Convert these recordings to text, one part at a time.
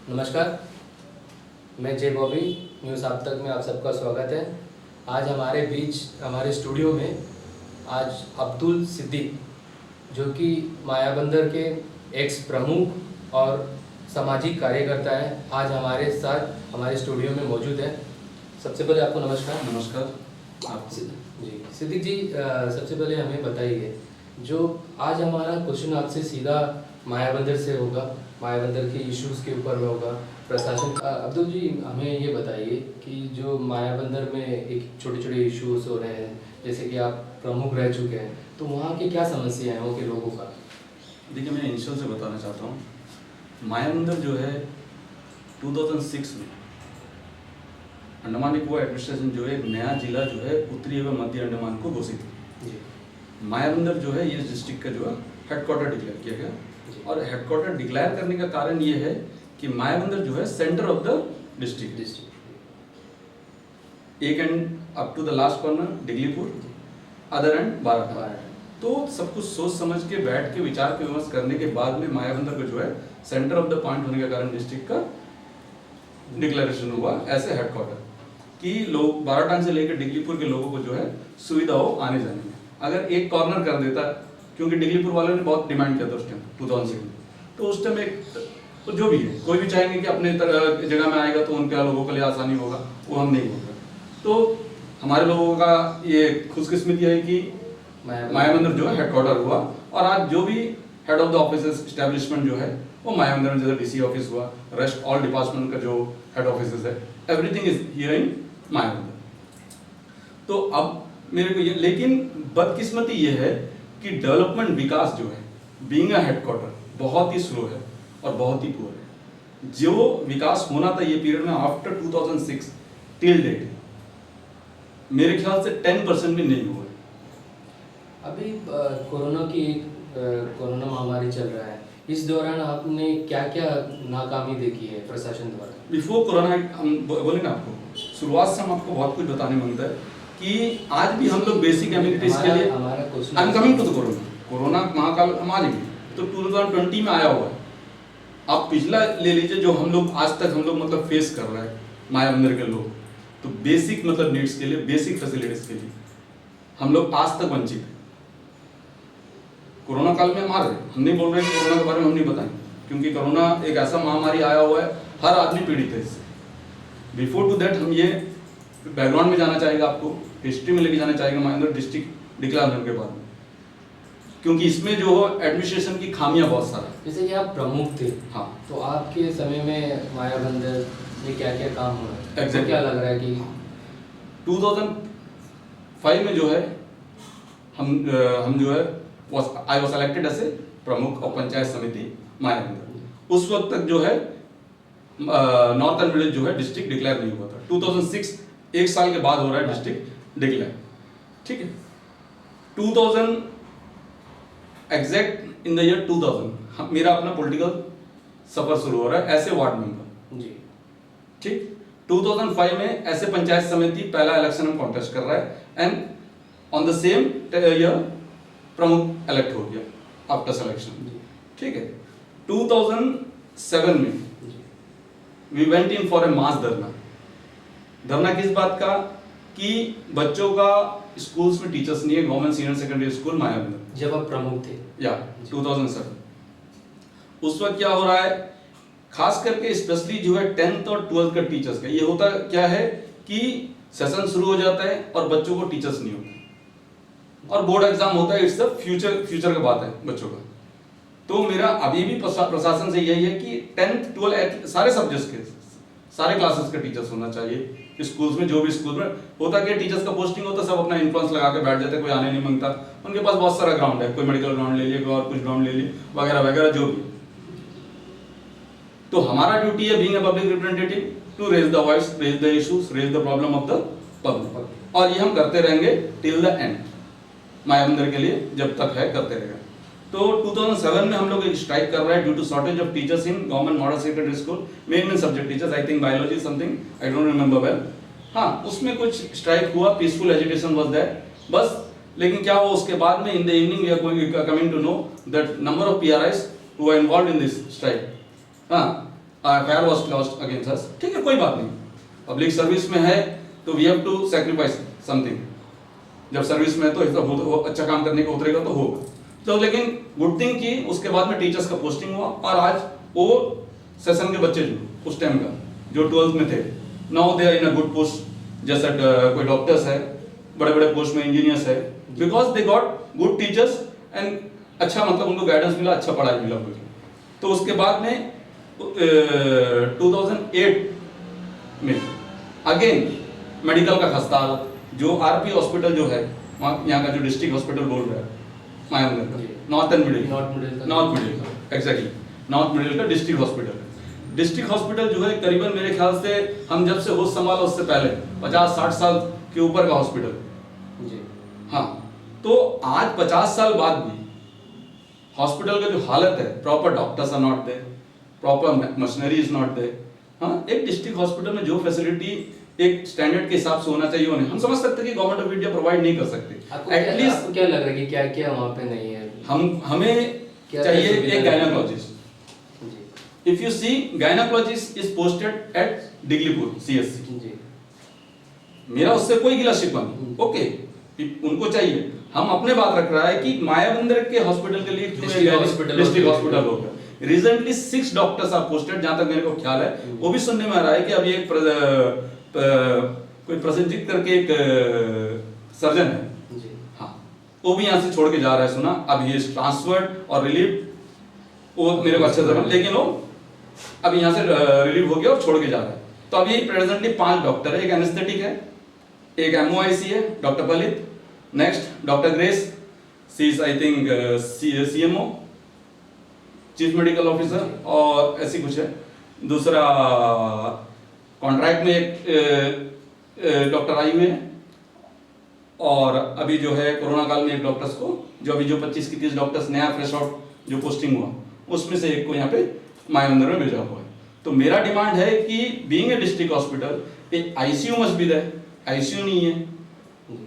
नमस्कार, मैं जे बॉबी न्यूज़ आप तक में आप सबका स्वागत है। आज हमारे बीच हमारे स्टूडियो में आज अब्दुल सिद्दीक जो कि मायाबंदर के एक्स प्रमुख और सामाजिक कार्यकर्ता हैं, आज हमारे साथ हमारे स्टूडियो में मौजूद हैं। सबसे पहले आपको नमस्कार। नमस्कार आप जी सिद्दीक जी, सबसे पहले हमें बताइए, जो आज हमारा क्वेश्चन आपसे सीधा मायाबंदर से होगा, मायाबंदर के इश्यूज़ के ऊपर में होगा। प्रशासन अब्दुल जी, हमें ये बताइए कि जो मायाबंदर में एक छोटे छोटे इश्यूज़ हो रहे हैं, जैसे कि आप प्रमुख रह चुके हैं, तो वहाँ की क्या समस्या है वहाँ के लोगों का? देखिए, मैं इनिशियल से बताना चाहता हूँ। मायाबंदर जो है 2006 में अंडमान निकोबार एडमिनिस्ट्रेशन जो है एक नया जिला जो है उत्तरी एवं मध्य अंडमान को घोषित किया। मायाबंदर जो है ये डिस्ट्रिक्ट का जो है हेडक्वार्टर डिक्लेयर किया गया। और हेडक्वार्टर डिक्लेयर करने का कारण ये है कि मायाबंदर जो है सेंटर ऑफ द डिस्ट्रिक्ट, एक end up to the last corner Diglipur, other end Barakhal. तो सब कुछ सोच समझ के बैठ के विचार विमर्श करने के बाद में मायाबंदर को जो है सेंटर ऑफ द पॉइंट होने के कारण डिस्ट्रिक्ट का डिक्लेरेशन हुआ ऐसे हेडक्वार्टर कि लोग बाराटांग से लेकर डिगलीपुर के लोगों को जो है सुविधा हो आने जाने में। अगर एक कॉर्नर कर देता, क्योंकि डिगलीपुर वालों ने बहुत डिमांड किया था उस टाइम 2006 में, तो उस टाइम एक तो जो भी है कोई भी चाहेंगे कि अपने जगह में आएगा तो उनके लोगों के लिए आसानी होगा, वो हम नहीं होगा। तो हमारे लोगों का ये खुशकिस्मती है कि मायाबंदर जो है हेडक्वार्टर हुआ, और आज जो भी head of the office establishment जो है वो मायाबंदर में, जैसे डीसी ऑफिस हुआ, रेस्ट ऑल डिपार्टमेंट का जो हेड ऑफिस है, everything is here in Mayabunder. तो अब मेरे को ये, लेकिन बदकिस्मती ये है कि डेवलपमेंट विकास जो है बीइंग अ हेडक्वार्टर बहुत ही स्लो है और बहुत ही पुअर है। जो विकास होना था ये पीरियड में आफ्टर 2006 टिल डेट मेरे ख्याल से 10% भी नहीं हुआ है। अभी कोरोना महामारी चल रहा है, इस दौरान आपने क्या क्या नाकामी देखी है प्रशासन द्वारा? बिफोर कोरोना हम बोले ना आपको, शुरुआत से हम आपको बहुत कुछ बताने मांगता है कि आज भी हम लोग बेसिक एमिनिटीज के लिए, I am coming to the corona महाकाल हम आज भी तो 2020 में आया हुआ है। आप पिछला ले लीजिए जो हम लोग आज तक हम लोग मतलब फेस कर रहे हैं मायाबंदर के लोग, तो बेसिक मतलब नीड्स के लिए, बेसिक फैसिलिटीज के लिए हम लोग आज तक वंचित हैं। कोरोना काल में हम आ रहे हैं, हम नहीं बोल रहे कि कोरोना के बारे में हम नहीं बताएंगे, क्योंकि कोरोना एक ऐसा महामारी आया हुआ है, हर आदमी पीड़ित है इससे। बिफोर टू दैट हम ये बैकग्राउंड में जाना चाहेगा, आपको हिस्ट्री में लेके जाना चाहेगा मायाबंदर डिस्ट्रिक्ट डिक्लेयर होने के बाद में, क्योंकि इसमें जो एडमिनिस्ट्रेशन की खामियां बहुत सारा। जैसे कि आप प्रमुख थे, हाँ, तो आपके समय में मायाबंदर में क्या क्या काम हुआ? Exactly. क्या लग रहा है कि 2005 में जो है हम जो है I was selected as a प्रमुख और पंचायत समिति मायाबंदर। उस वक्त तक जो है नॉर्थर्न विलेज जो है डिस्ट्रिक्ट डिक्लेयर नहीं हुआ था। 2006 एक साल के बाद हो रहा है डिस्ट्रिक्ट डिक्लेयर, ठीक है। 2000 एग्जैक्ट इन द ईयर 2000 मेरा अपना पॉलिटिकल सफर शुरू हो रहा है ऐसे वार्ड मेंबर जी, ठीक। 2005 में ऐसे पंचायत समिति पहला इलेक्शन में कॉन्टेस्ट कर रहा है, and on the same year प्रमुख इलेक्ट हो गया आफ्टर सिलेक्शन, ठीक है। 2007 में we went in for a mass dharna. धरना किस बात का कि बच्चों का स्कूल्स में टीचर्स नहीं है, government senior secondary school Mayabunder, जब आप प्रमुख थे या 2007। उस वक्त क्या हो रहा है, खास करके स्पेशली जो है 10th और 12th का टीचर्स का ये होता क्या है कि सेशन शुरू हो जाता है और बच्चों को टीचर्स नहीं होते, और बोर्ड एग्जाम होता है, इट्स द फ्यूचर का बात है बच्चों का। तो मेरा अभी भी प्रशासन से यही है कि 10th 12th सारे सब्जेक्ट्स के सारे क्लासेस के टीचर्स होना चाहिए स्कूल्स में। जो भी स्कूल में होता कि टीचर्स का पोस्टिंग होता, सब अपना इन्फ्लुएंस लगा के बैठ जाते, कोई आने नहीं मांगता, उनके पास बहुत सारा ग्राउंड है, कोई मेडिकल ग्राउंड ले लिए, कोई और कुछ ग्राउंड ले लिए, वगैरह वगैरह जो भी। तो हमारा ड्यूटी है being a public representative to raise the voice, raise the issues, raise the problem of the public, और ये हम करते रहेंगे टिल द एंड, मायाबंदर के लिए जब तक है करते रहेंगे। तो 2007 में हम लोग एक स्ट्राइक कर रहे हैं due to shortage of teachers in government model secondary school, main subject teachers, I think biology something, I don't remember well. हाँ, उसमें कुछ स्ट्राइक हुआ, पीसफुल एजुकेशन वाज दैट बस। लेकिन क्या हुआ उसके बाद में, in the evening we are coming to know that number of PRIs who are involved in this strike, हाँ, FIR was lost against us, ठीक है कोई बात नहीं, पब्लिक सर्विस में है तो we have to sacrifice something, जब सर्विस में तो वो अच्छा काम करने को उतरेगा तो होगा। तो लेकिन गुड थिंग की उसके बाद में टीचर्स का पोस्टिंग हुआ, और आज वो सेशन के बच्चे जो उस टाइम का जो 12th में थे, now they are in a good post, जैसा कोई डॉक्टर्स है, बड़े बड़े पोस्ट में इंजीनियर्स है, because they got good teachers and अच्छा मतलब उनको गाइडेंस मिला, अच्छा पढ़ाई मिला उनको। तो उसके बाद में 2008 में अगेन मेडिकल का खस्ता, जो आरपी हॉस्पिटल जो है यहाँ का जो डिस्ट्रिक्ट हॉस्पिटल बोल रहा है मायाबंदर का, north middle exactly north middle का डिस्ट्रिक्ट हॉस्पिटल। डिस्ट्रिक्ट हॉस्पिटल जो है करीबन मेरे ख्याल से हम जब से होश संभाला उससे पहले 50-60 साल के ऊपर का हॉस्पिटल जी। हाँ, तो आज 50 साल बाद भी हॉस्पिटल का जो हालत है, proper doctors are not there, proper machinery is not there. हाँ, एक डिस्ट्रिक्ट हॉस्पिटल में जो फैसिलिटी एक स्टैंडर्ड के हिसाब से होना चाहिए, उन्हें हम समझ सकते हैं कि गवर्नमेंट ऑफ इंडिया प्रोवाइड नहीं कर सकते। एटलीस्ट क्या लग रहा है कि क्या क्या वहाँ पे नहीं है? हमें चाहिए एक gynaecologist. If you see gynaecologist is posted at Diglipur CSC जी। मेरा उससे कोई गिला शिकवा नहीं, ओके उनको चाहिए, हम अपने बात रख रहा है कि मायाबंदर के हॉस्पिटल के लिए डिस्ट्रिक्ट हॉस्पिटल होगा। रिसेंटली 6 डॉक्टर्स आर पोस्टेड, जहां तक मेरे को ख्याल है, वो भी सुनने में आ रहा है कि अभी एक कोई प्रसन्नजीत करके एक सर्जन है जी। हाँ, वो भी यहाँ से छोड़ के जा रहा है सुना, अब ही इज ट्रांसफर्ड और रिलीव, वो मेरे को अच्छे से, लेकिन वो अभी यहाँ से रिलीव हो गया और छोड़ के जा रहा है। तो अभी प्रेजेंटली 5 डॉक्टर है, एक एनेस्थेटिक है, एक एमओआईसी है doctor Palit, next doctor Grace, she is I think CMO chief medical officer, और ऐसी कुछ है। दूसरा कॉन्ट्रैक्ट में एक डॉक्टर आई हुए हैं, और अभी जो है कोरोना काल में एक डॉक्टर्स को, जो अभी जो 25 की 30 डॉक्टर्स नया फ्रेश आउट जो पोस्टिंग हुआ, उसमें से एक को यहाँ पे मायाबंदर में भेजा हुआ है। तो मेरा डिमांड है कि बीइंग ए डिस्ट्रिक्ट हॉस्पिटल, एक ICU must be there, ICU नहीं है,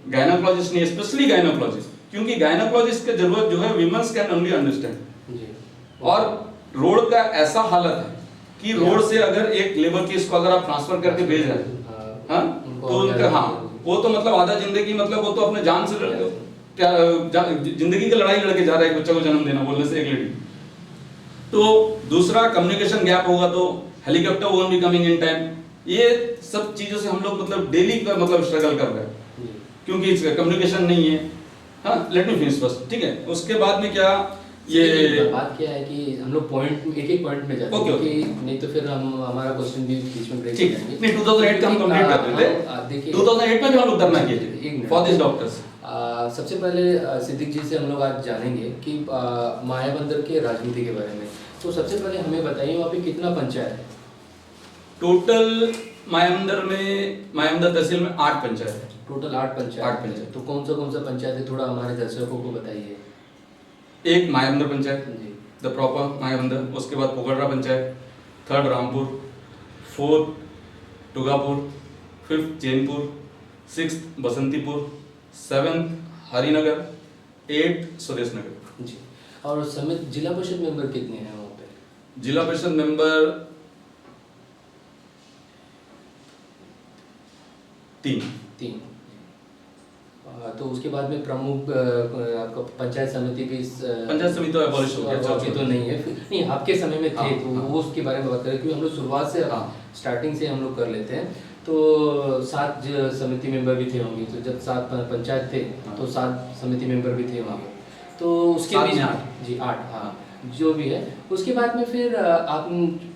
गायनाकोलॉजिस्ट नहीं है, स्पेशली गायनाकोलॉजिस्ट, क्योंकि गायनाकोलॉजिस्ट की जरूरत जो है वीमेंस कैन ओनली अंडरस्टैंड। और रोड का ऐसा हालत है कि रोड से अगर एक लेबर केस को अगर आप ट्रांसफर करके भेज रहे हैं, हाँ, तो उनका, हाँ, वो तो मतलब आधा जिंदगी, मतलब वो तो अपने जान से क्या जिंदगी की लड़ाई लड़के जा रहा है बच्चे को जन्म देना, बोलने से एक लेडी। तो दूसरा कम्युनिकेशन गैप होगा, तो helicopter won't be coming in time. ये सब चीजों से हम लोग मतलब डेली का मतलब स्ट्रगल कर रहे हैं, क्योंकि कम्युनिकेशन नहीं है। हाँ, लेट मी फिनिश फर्स्ट, ठीक है। उसके बाद में क्या, ये बात क्या है कि हम लोग पॉइंट एक पॉइंट में जाते हैं, क्योंकि नहीं तो फिर हम हमारा क्वेश्चन भी बीच में ब्रेक हो जाएंगे। नहीं, 2008 का हम कंप्लीट कर रहे थे, देखिए 2008 में भी हम लोग धरना किए थे फॉर दिस डॉक्टर्स। सबसे पहले सिद्दीक जी से हम लोग आज जानेंगे कि मायाबंदर के राजनीति के बारे में। तो सबसे पहले हमें बताइए वहाँ पे कितना पंचायत है? टोटल मायाबंदर तहसील में 8 पंचायत है। टोटल 8 पंचायत। तो कौन सा पंचायत है, थोड़ा हमारे दर्शकों को बताइए। एक मायाबंदर पंचायत द प्रॉपर मायाबंदर, उसके बाद पोखररा panchayat, 3rd Rampur, 4th टुगापुर, 5th Chainpur, 6th Basantipur, 7th Harinagar, 8th Suresh नगर जी। और समिति जिला परिषद मेंबर कितने हैं वहाँ पे? जिला परिषद मेंबर 3। तो उसके बाद में प्रमुख आपका पंचायत समिति तो एबॉलिश हो गया, अभी तो नहीं है, नहीं आपके समय में थे, तो वो उसके बारे में बात करें, क्योंकि हम लोग शुरुआत से स्टार्टिंग से हम लोग कर लेते हैं। तो 7 समिति मेंबर भी थे होंगे, तो जब 7 पंचायत थे तो 7 समिति मेंबर भी थे होंगे, तो उसके बीच 8 हाँ, जो भी है। उसके बाद में फिर आप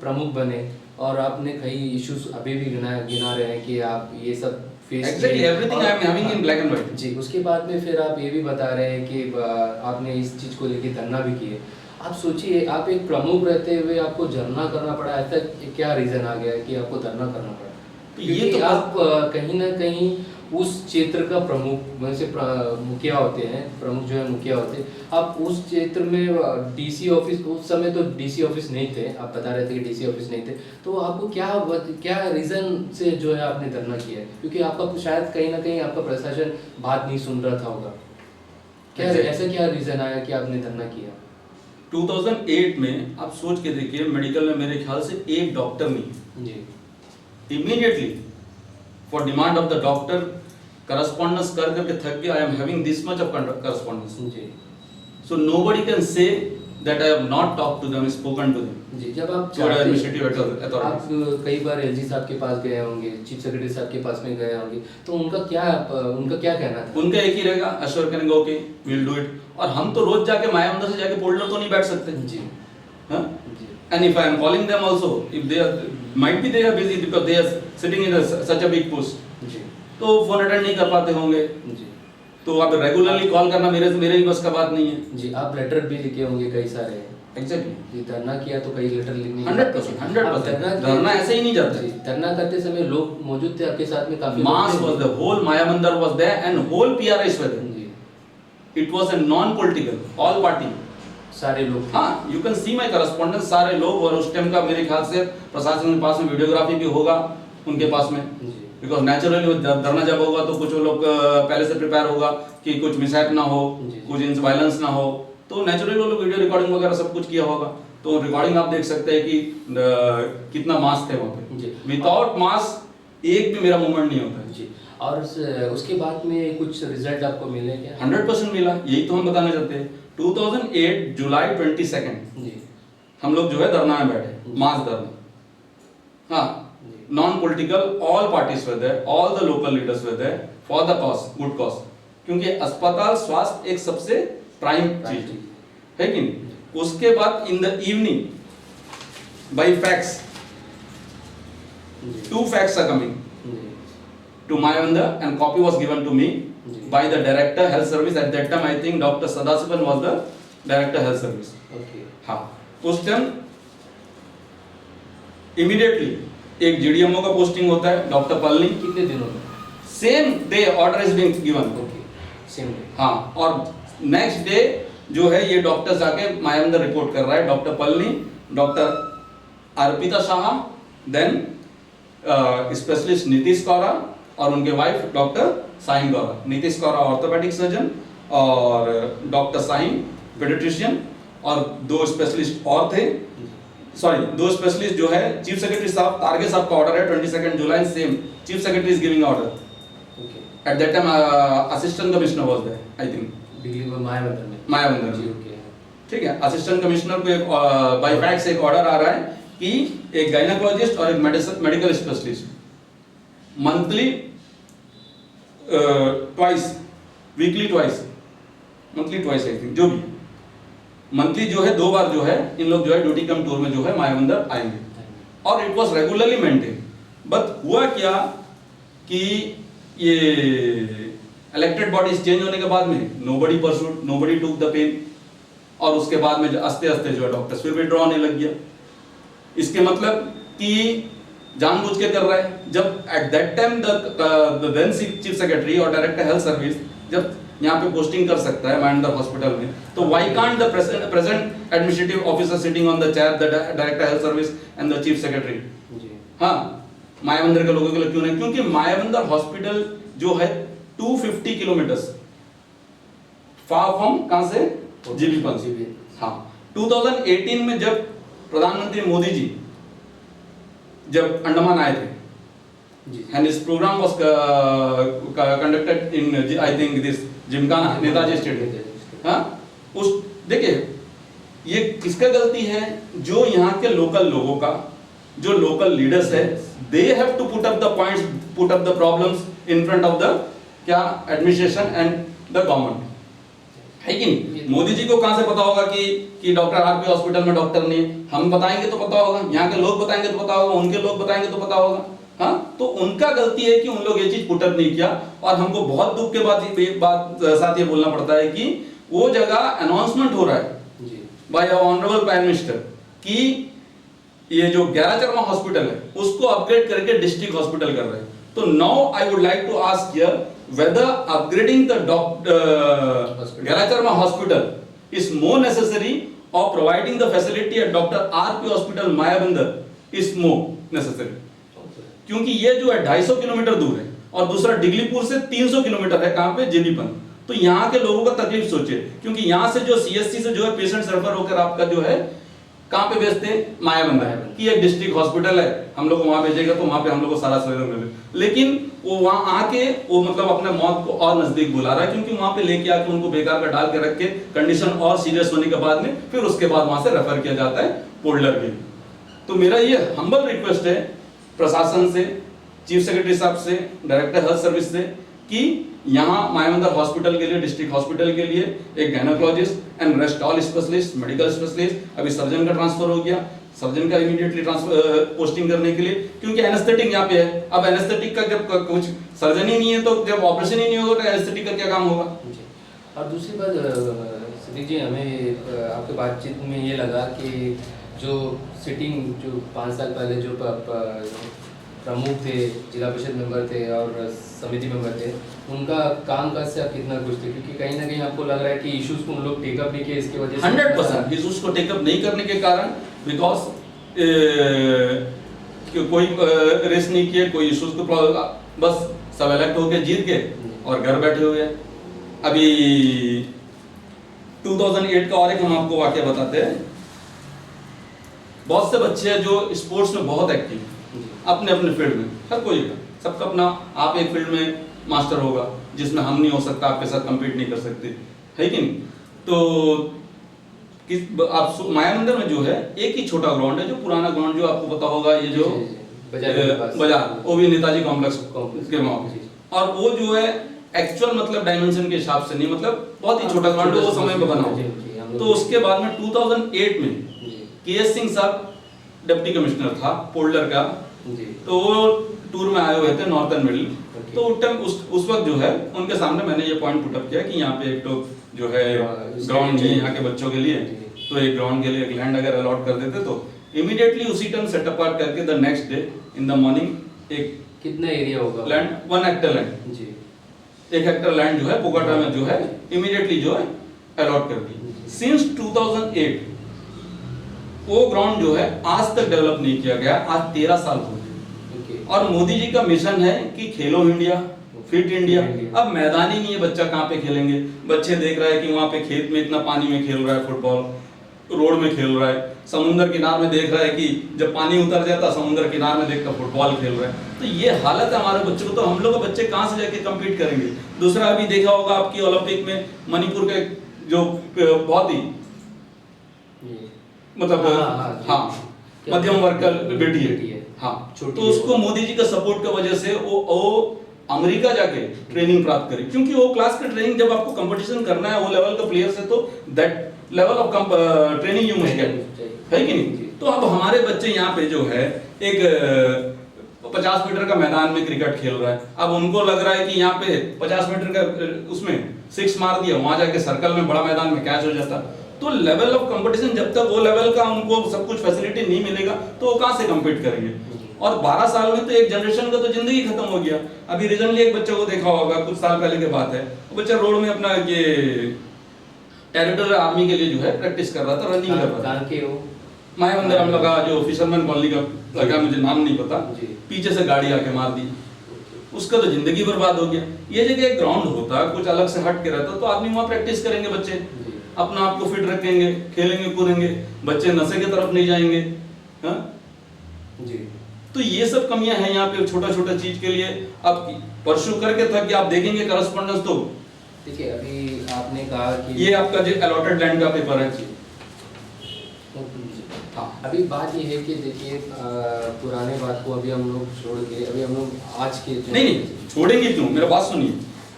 प्रमुख बने, और आपने कई इश्यूज अभी भी गिना रहे हैं कि आप ये सब Exactly, everything I am having in black and white. जी। उसके बाद में फिर आप ये भी बता रहे हैं कि आपने इस चीज़ को लेके धरना भी किए। आप सोचिए, आप एक प्रमुख रहते हुए आपको धरना करना पड़ा, ऐसा क्या रीज़न आ गया कि आपको धरना करना पड़ा? ये तो आप कहीं ना कहीं उस क्षेत्र का प्रमुख वैसे मुखिया होते हैं, प्रमुख जो है मुखिया होते हैं, आप उस क्षेत्र में डीसी ऑफिस, उस समय तो डीसी ऑफिस नहीं थे, आप बता रहे थे कि डीसी ऑफिस नहीं थे, तो आपको क्या रीज़न से जो है आपने धरना किया है? क्योंकि आपका शायद कहीं ना कहीं आपका प्रशासन बात नहीं सुन रहा था होगा, क्या ऐसा क्या रीज़न आया कि आपने धरना किया? 2008 में आप सोच के देखिए, मेडिकल में मेरे ख्याल से एक डॉक्टर नहीं। जी immediately for demand of the doctor correspondence कर करके थक गया, I am having this much of correspondence, जी so nobody can say that I have not talk to them, spoken to them. जी। जब आप So, administrative आप authorities. कई बार एलजी साहब के पास गए होंगे, चीफ सेक्रेटरी साहब के पास में गए होंगे, तो उनका क्या कहना था? उनका एक ही रहेगा, अश्योर करेंगे ओके विल डू इट। और हम तो रोज जाके मायाबंदर से जाके पोल्डर तो नहीं बैठ सकते। जी हाँ? जी And if I am calling them also, if they are, might be they are busy because they are sitting in such a big post, जी तो फोन अटेंड नहीं कर पाते होंगे। जी तो अब रेगुलरली कॉल करना मेरे ही बस का बात नहीं है। जी। आप लेटर भी लिखे होंगे कई सारे। एग्जैक्टली, जी, धरना किया तो कई लेटर लिखने 100%, धरना ऐसे ही नहीं जाता जी। है। धरना करते समय लोग मौजूद थे आपके साथ में, काफी Mass was the whole Mayabandar was there and whole PRIs were there. Ji. It was a non-political, all party. सारे लोग थे। हाँ, you can see my correspondence, सारे लोग। और उस टाइम का मेरे ख्याल से प्रशासन के पास में वीडियोग्राफी भी होगा उनके पास में, जी बिकॉज नेचुरली धरना जब होगा तो कुछ वो लोग पहले से प्रिपेयर होगा कि कुछ मिसहैप ना हो, जी। कुछ वायलेंस ना हो, तो नेचुरली वो लोग वीडियो रिकॉर्डिंग वगैरह सब कुछ किया होगा। तो रिकॉर्डिंग आप देख सकते हैं कि कितना मास थे वहाँ जी। पे। विदाउट मास एक भी मेरा मूवमेंट नहीं होता है। जी। और उसके बाद में कुछ रिजल्ट आपको मिले क्या? 100% मिला, यही तो हम बताना चाहते हैं। 2008 जुलाई 22 जी हम लोग जो है धरना में बैठे, मास धरना। हाँ, जी। Non political, all parties were there, all the local leaders were there for the cause, good cause. क्योंकि अस्पताल स्वास्थ्य एक सबसे प्राइम चीज है कि नहीं। उसके बाद in the evening by fax, जी 2 facts are coming जी to Mayabandar and copy was given to me जी। by the director health service at that time. I think Dr. Sadasivan was the director health service. Okay. हाँ, उस time immediately एक GDMO का posting होता है, doctor Palani. कितने दिनों में? Same day order is being given. Okay, same day. हाँ, और नेक्स्ट डे जो है ये डॉक्टर जाके मायाबंदर रिपोर्ट कर रहा है, doctor Palani, doctor Arpita Shah, then specialist Nitish Kaura और उनके wife doctor Sahin Kaura. Nitish Kaura orthopaedic surgeon और डॉक्टर साहिन पेडिट्रिशियन, और 2 स्पेशलिस्ट और थे। सॉरी, 2 स्पेशलिस्ट जो है चीफ सेक्रेटरी साहब, तारगे साहब का ऑर्डर है 22 जुलाई, same chief secretary is giving order. Okay. At that time assistant commissioner was there, I think Delhi में मायाबंदर में। मायाबंदर जी में। ओके। ठीक है, असिस्टेंट कमिश्नर को एक बाय फैक्स एक ऑर्डर आ रहा है कि एक गायनेकोलॉजिस्ट और एक medical specialist monthly twice, weekly twice, monthly twice I think, जो भी मंथली जो है 2 बार जो है इन लोग जो है ड्यूटी कम टूर में जो है मायाबंदर आएंगे। और it was regularly maintain. But हुआ क्या कि ये इलेक्टेड बॉडीज चेंज होने के बाद में nobody pursued, nobody took the pain, और उसके बाद में आस्ते आस्ते जो है डॉक्टर्स फिर विड्रॉ होने लग गया। इसके मतलब कि जानबूझ के कर रहा है। जब at that time the then chief secretary और डायरेक्टर हेल्थ सर्विस जब यहाँ पे पोस्टिंग कर सकता है मायाबंदर हॉस्पिटल में, तो why can't the present administrative officer sitting on the chair the director health service and the chief secretary. जी हाँ, मायाबंदर के लोगों के लिए क्यों नहीं? क्योंकि मायाबंदर हॉस्पिटल जो है 250 किलोमीटर फार फ्रॉम कहां से, जीबीपंथ से। हाँ, 2018 में जब प्रधानमंत्री मोदी जी जब अंडमान आए थे, जी and his program was conducted in I think this Gymkhana Netaji stadium. हाँ, उस देखिए ये किसका गलती है? जो यहाँ के लोकल लोगों का, जो लोकल लीडर्स है, they have to put up the points, put up the problems in front of the क्या एडमिनिस्ट्रेशन एंड द गवर्नमेंट, है कि नहीं? मोदी जी को कहां से पता होगा कि डॉक्टर आरपी हॉस्पिटल में डॉक्टर नहीं? हम बताएंगे तो पता होगा, यहाँ के लोग बताएंगे तो पता होगा, उनके लोग बताएंगे तो पता होगा। हाँ, तो उनका गलती है कि उन लोग ये चीज पुटअप नहीं किया। और हमको बहुत दुख के बाद साथ ये बोलना पड़ता है कि वो जगह अनाउंसमेंट हो रहा है बाय ऑनरेबल प्राइम मिनिस्टर कि ये जो 11 चरमा हॉस्पिटल है उसको अपग्रेड करके डिस्ट्रिक्ट हॉस्पिटल कर रहे हैं। तो now I would like to ask here whether upgrading the Garacherma hospital is more necessary or providing the facility at Dr. R.P. Hospital Mayabandar is more necessary। क्योंकि ये जो है 250 किलोमीटर दूर है और दूसरा डिगलीपुर से 300 किलोमीटर है, कहां पे, जीबीपंथ। तो यहाँ के लोगों का तकलीफ सोचिए, क्योंकि यहाँ से जो सीएससी से जो है पेशेंट रेफर होकर आपका जो है कहाँ पे भेजते हैं, मायाबंदर की एक डिस्ट्रिक्ट हॉस्पिटल है, हम लोग को वहां भेजेगा तो वहां पे हम लोग को सारा सहयोग मिले। लेकिन वो वहां आके वो मतलब अपने मौत को और नजदीक बुला रहा है, क्योंकि वहां पे लेके आके उनको बेकार का डाल के रख के कंडीशन और सीरियस होने के बाद में फिर उसके बाद वहां से रेफर किया जाता है पोल्डर के। तो मेरा ये हम्बल रिक्वेस्ट है प्रशासन से, चीफ सेक्रेटरी साहब से, डायरेक्टर हेल्थ सर्विस से, कि यहाँ मायाबंदर हॉस्पिटल के लिए, डिस्ट्रिक्ट हॉस्पिटल के लिए एक gynaecologist and rest all specialist, medical specialist, अभी सर्जन का ट्रांसफर हो गया, सर्जन का इमीडिएटली ट्रांसफर पोस्टिंग करने के लिए, क्योंकि एनेस्थेटिक यहाँ पे है। अब एनेस्थेटिक का जब कुछ सर्जन ही नहीं है, तो जब ऑपरेशन ही नहीं होगा तो एनेस्थेटिक का क्या काम होगा। और दूसरी बात सिद्दीक जी, हमें आपके बातचीत में ये लगा कि जो सिटिंग जो 5 साल पहले जो प्रमुख थे, जिला परिषद मेंबर थे और समिति मेंबर थे, उनका काम काज से आप कितना खुश थे? क्योंकि कहीं ना कहीं आपको लग रहा है कि इश्यूज को उन लोग टेकअप नहीं किए, इसकी वजह से 100% इश्यूज को टेकअप नहीं करने के कारण, बिकॉज कोई रेस नहीं किए, कोई इश्यूज को बस सब इलेक्ट होके जीत गए और घर बैठे हुए। अभी 2008 का और एक हम आपको वाकया बताते हैं। बहुत से बच्चे हैं जो स्पोर्ट्स में बहुत एक्टिव हैं, अपने अपने फील्ड में, हर कोई का, सबका अपना, आप एक फील्ड में मास्टर होगा जिसमें हम नहीं हो सकता, आपके साथ compete नहीं कर सकते, है कि नहीं? तो आप मायाबंदर में जो है एक ही छोटा ग्राउंड है, जो पुराना ग्राउंड जो आपको पता होगा, ये जो बाजार, वो भी नेताजी कॉम्प्लेक्स के वहाँ, और वो जो है एक्चुअल मतलब डायमेंशन के हिसाब से नहीं, मतलब बहुत ही छोटा ग्राउंड है, वो समय पे बना हुआ। तो उसके बाद में 2008 में के.एस. सिंह साहब डिप्टी कमिश्नर था पोल्डर का, तो वो टूर में आए हुए थे नॉर्थन मिडिल। तो उस वक्त जो है उनके सामने मैंने ये पॉइंट पुट अप किया कि यहाँ पे एक तो जो है ग्राउंड नहीं है यहाँ के बच्चों के लिए, तो एक ग्राउंड के लिए एक लैंड अगर अलॉट कर देते तो इमीडिएटली उसी टाइम सेटअप करके the next day in the morning एक कितना एरिया होगा लैंड 1 हेक्टेयर लैंड जी, 1 हेक्टेयर लैंड जो है पोकाटा में जो है इमीडिएटली जो है अलॉट कर दी। सिंस 2008 वो ग्राउंड जो है आज तक डेवलप नहीं किया गया, आज 13 साल हो गए। और मोदी जी का मिशन है कि खेलो इंडिया, फिट इंडिया। अब मैदान ही नहीं है, बच्चा कहाँ पे खेलेंगे? बच्चे देख रहा है कि वहाँ पे खेत में इतना पानी में खेल रहा है फुटबॉल, रोड में खेल रहा है, समुद्र किनार में देख रहा है कि जब पानी उतर जाता समुद्र किनार में देखकर फुटबॉल खेल रहा है। तो ये हालत है हमारे बच्चों को, तो हम लोग के बच्चे कहाँ से जाके कम्पीट करेंगे? दूसरा अभी देखा होगा आपकी ओलंपिक में मणिपुर के जो बहुत ही मतलब हाँ मध्यम वर्ग का बेटी है, हाँ, तो उसको मोदी जी का सपोर्ट की वजह से वो अमेरिका जाके ट्रेनिंग प्राप्त करी, क्योंकि वो क्लास का ट्रेनिंग जब आपको कंपटीशन करना है वो लेवल का प्लेयर से, तो that level of training you must get, है कि नहीं? तो अब हमारे बच्चे यहाँ पे जो है एक 50 मीटर का मैदान में क्रिकेट खेल रहा है, अब उनको लग रहा है कि यहाँ पे 50 मीटर का उसमें 6 मार दिया, वहां जाके सर्कल में बड़ा मैदान में कैच हो जाता। तो लेवल ऑफ कंपटीशन जब तक वो लेवल का उनको सब कुछ फैसिलिटी नहीं मिलेगा तो वो कहां से कम्पीट करेंगे? और 12 साल में तो एक जनरेशन का तो जिंदगी खत्म हो गया। अभी रिसेंटली एक बच्चे को देखा होगा, कुछ साल पहले की बात है, वो बच्चा रोड में अपना ये टेरिटोरियल आर्मी के लिए जो है प्रैक्टिस कर रहा था, रनिंग कर रहा था। मायाबंदर हम लगा जो फिशरमैन कॉलोनी का लगा, मुझे नाम नहीं पता, पीछे से गाड़ी आके मार दी, उसका तो जिंदगी बर्बाद हो गया। ये जगह एक ग्राउंड होता, कुछ अलग से हट के रहता, तो आदमी वहाँ प्रैक्टिस करेंगे, बच्चे अपना आप को फिट रखेंगे, खेलेंगे कूदेंगे, बच्चे नशे की तरफ नहीं जाएंगे। हाँ जी, तो ये सब कमियां हैं यहाँ पे छोटा छोटा चीज के लिए। अब परसू करके था कि आप देखेंगे करस्पॉन्डेंस, तो देखिए अभी आपने कहा कि ये आपका जो अलॉटेड लैंड का पेपर है जी। हाँ, अभी बात ये है कि देखिए पुराने बात को अभी हम लोग छोड़ के अभी हम लोग आज के नहीं छोड़ेंगे क्यों, मेरा बात सुनिए।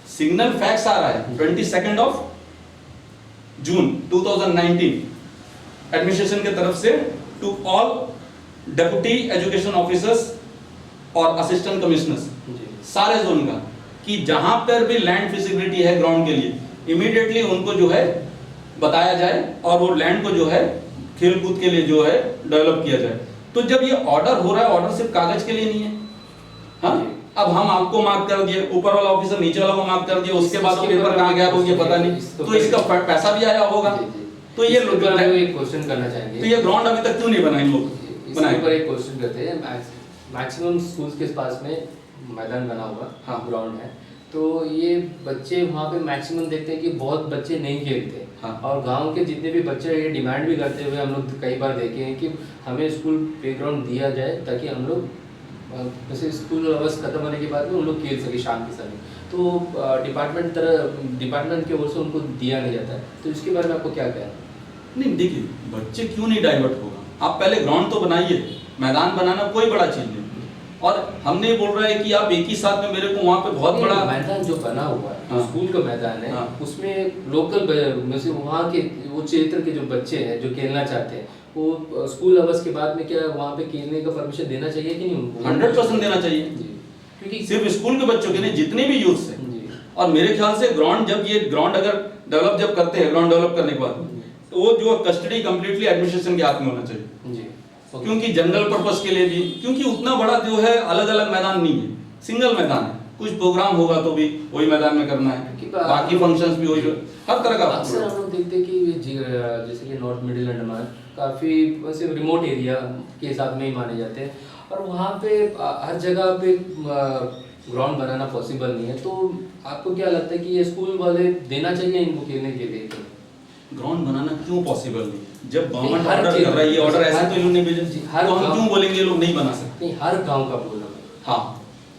सिग्नल फैक्स आ रहा है 22 जून 2019 एडमिनिस्ट्रेशन के तरफ से to all deputy education officers और असिस्टेंट कमिश्नर्स सारे जोन का, कि जहां पर भी लैंड फिजिबिलिटी है ग्राउंड के लिए इमीडिएटली उनको जो है बताया जाए और वो लैंड को जो है खेल कूद के लिए जो है डेवलप किया जाए। तो जब ये ऑर्डर हो रहा है, ऑर्डर सिर्फ कागज के लिए नहीं है। हाँ, अब हम आपको मार्क कर दिए, ऊपर वाला ऑफिसर नीचे वाला को मार्क कर दिया, उसके बाद पेपर कहाँ गया वो ये पता नहीं, तो इसका पैसा भी आया होगा। तो ये लोग एक क्वेश्चन करना चाहेंगे, तो ये ग्राउंड अभी तक क्यों नहीं बनाए लोग? इसके ऊपर एक क्वेश्चन करते हैं। मैक्सिमम स्कूल्स के पास में मैदान बना हुआ, हाँ, ग्राउंड है, तो ये बच्चे वहाँ पे मैक्सिमम देखते हैं कि बहुत बच्चे नहीं खेलते। हाँ। और गांव के जितने भी बच्चे हैं, ये डिमांड भी करते हुए हम लोग कई बार देखे हैं कि हमें स्कूल प्लेग्राउंड दिया जाए ताकि हम लोग जैसे स्कूल अवर्स खत्म होने के बाद में उन लोग खेल सके शाम के समय। तो डिपार्टमेंट की ओर से उनको दिया नहीं जाता है, तो इसके बारे में आपको क्या कहना है? नहीं देखिए, बच्चे क्यों नहीं डाइवर्ट होगा, आप पहले ग्राउंड तो बनाइए। मैदान बनाना कोई बड़ा चीज नहीं, और हमने बोल रहा है कि आप एक ही साथ में मेरे को वहाँ पे बहुत बड़ा मैदान जो बना हुआ है, हाँ। स्कूल का मैदान है, हाँ। उसमें लोकल जैसे वहाँ के वो क्षेत्र के जो बच्चे हैं जो खेलना चाहते हैं, वो स्कूल अवर्स के बाद में क्या वहाँ पे खेलने का परमिशन देना चाहिए कि नहीं उनको? 100% देना चाहिए जी, क्योंकि सिर्फ स्कूल के बच्चों के नहीं, जितने भी यूथ हैं। जी और मेरे ख्याल से ग्राउंड जब ये ग्राउंड अगर डेवलप जब करते हैं, ग्राउंड डेवलप करने के बाद तो वो जो कस्टडी कंप्लीटली एडमिनिस्ट्रेशन के हाथ में होना चाहिए। जी ओके। क्योंकि जनरल पर्पस के लिए भी, क्योंकि उतना बड़ा जो है अलग अलग मैदान नहीं है, सिंगल मैदान है। कुछ प्रोग्राम होगा तो भी वही मैदान में करना है, बाकी फंक्शंस भी वही, हर तरह का। अक्सर हम लोग देखते हैं कि जैसे कि नॉर्थ मिडिल अंडमान काफ़ी वैसे रिमोट एरिया के हिसाब में ही माने जाते हैं, और वहाँ पे हर जगह पे ग्राउंड बनाना पॉसिबल नहीं है। तो आपको क्या लगता है कि ये स्कूल वाले देना चाहिए इनको खेलने के लिए? ग्राउंड बनाना क्यों पॉसिबल नहीं है? जब गवर्नमेंट हर ऑर्डर कर रहा है, ये ऑर्डर ऐसे तो इन्होंने भेजा, हर तो हम गाँव- क्यों बोलेंगे ये लोग नहीं बना सकते? नहीं, हर गांव का बोल रहा हूँ। हाँ,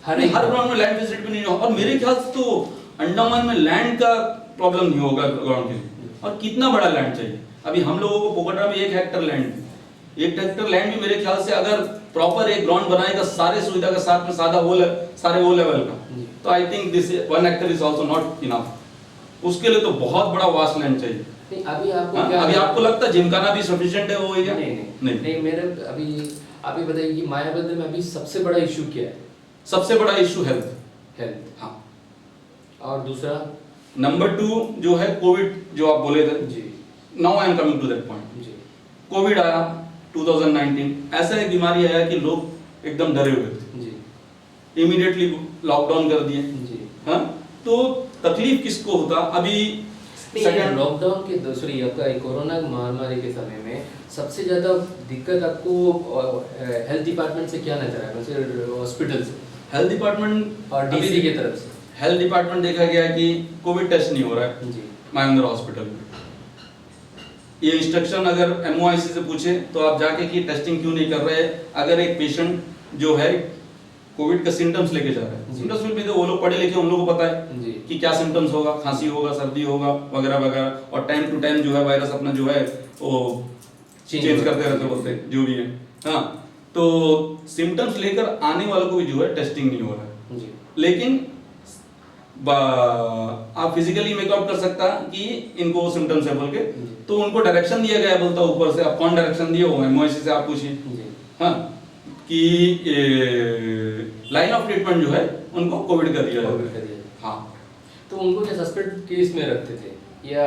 हर हर ग्राउंड में लैंड फैसिलिटी नहीं होगा। और मेरे ख्याल से तो अंडमान में लैंड का प्रॉब्लम नहीं होगा ग्राउंड के लिए। और कितना बड़ा लैंड चाहिए? अभी हम लोगों को पोखरा में 1 हेक्टेयर लैंड है। 1 हेक्टेयर लैंड भी मेरे ख्याल से अगर प्रॉपर एक ग्राउंड बनाएगा सारे सुविधा के साथ में, सारे वो लेवल का, तो I think this 1 hectare is also not enough. उसके लिए तो बहुत बड़ा वास्ट लैंड चाहिए। नहीं, अभी आपको हाँ? क्या अभी आपको लगता है जिमखाना भी सफिशिएंट है वो एरिया? नहीं, मेरे अभी आप ये बताइए कि मायाबंदर में अभी सबसे बड़ा इशू क्या है? सबसे बड़ा इशू हेल्थ। हेल्थ। हाँ। और दूसरा नंबर 2 जो है कोविड, जो आप बोले थे। जी now I am coming to that point. जी कोविड आया 2019, ऐसा एक बीमारी आया कि लोग एकदम डरे हुए थे, जी इमीडिएटली लॉकडाउन कर दिए। जी। हाँ, तो तकलीफ किसको होता? अभी सेकंड लॉकडाउन के दूसरी आपका कोरोना महामारी के समय में सबसे ज्यादा दिक्कत आपको हेल्थ डिपार्टमेंट से क्या नजर आया? वैसे हॉस्पिटल से, हेल्थ डिपार्टमेंट और डीसी की तरफ से? हेल्थ डिपार्टमेंट देखा गया कि कोविड टेस्ट नहीं हो रहा है जी मायंदर हॉस्पिटल में। ये इंस्ट्रक्शन अगर एमओआईसी से पूछे तो आप जाके कि टेस्टिंग क्यों नहीं कर रहे हैं? अगर एक पेशेंट जो है कोविड का सिम्टम्स लेके जा रहा है, सिम्टम्स भी तो वो लोग पढ़े लिखे, उन लोगों को पता है जी कि क्या सिम्टम्स होगा, खांसी होगा, सर्दी होगा, वगैरह वगैरह, और टाइम टू टाइम जो है वायरस अपना जो है वो चेंज करते रहते बोलते हैं जो भी है। हाँ, तो सिम्टम्स लेकर आने वालों को भी जो है टेस्टिंग नहीं हो रहा है। जी लेकिन आप फिजिकली मेकअप कर सकता कि इनको सिम्टम्स है बोल के, तो उनको डायरेक्शन दिया गया है, बोलता ऊपर से। आप कौन डायरेक्शन दिए हो? एमओआईसी से आप पूछिए। जी हाँ, कि लाइन ऑफ ट्रीटमेंट जो है उनको कोविड का दिया कोविड जाता का है। दिया। हाँ, तो उनको क्या सस्पेक्ट केस में रखते थे या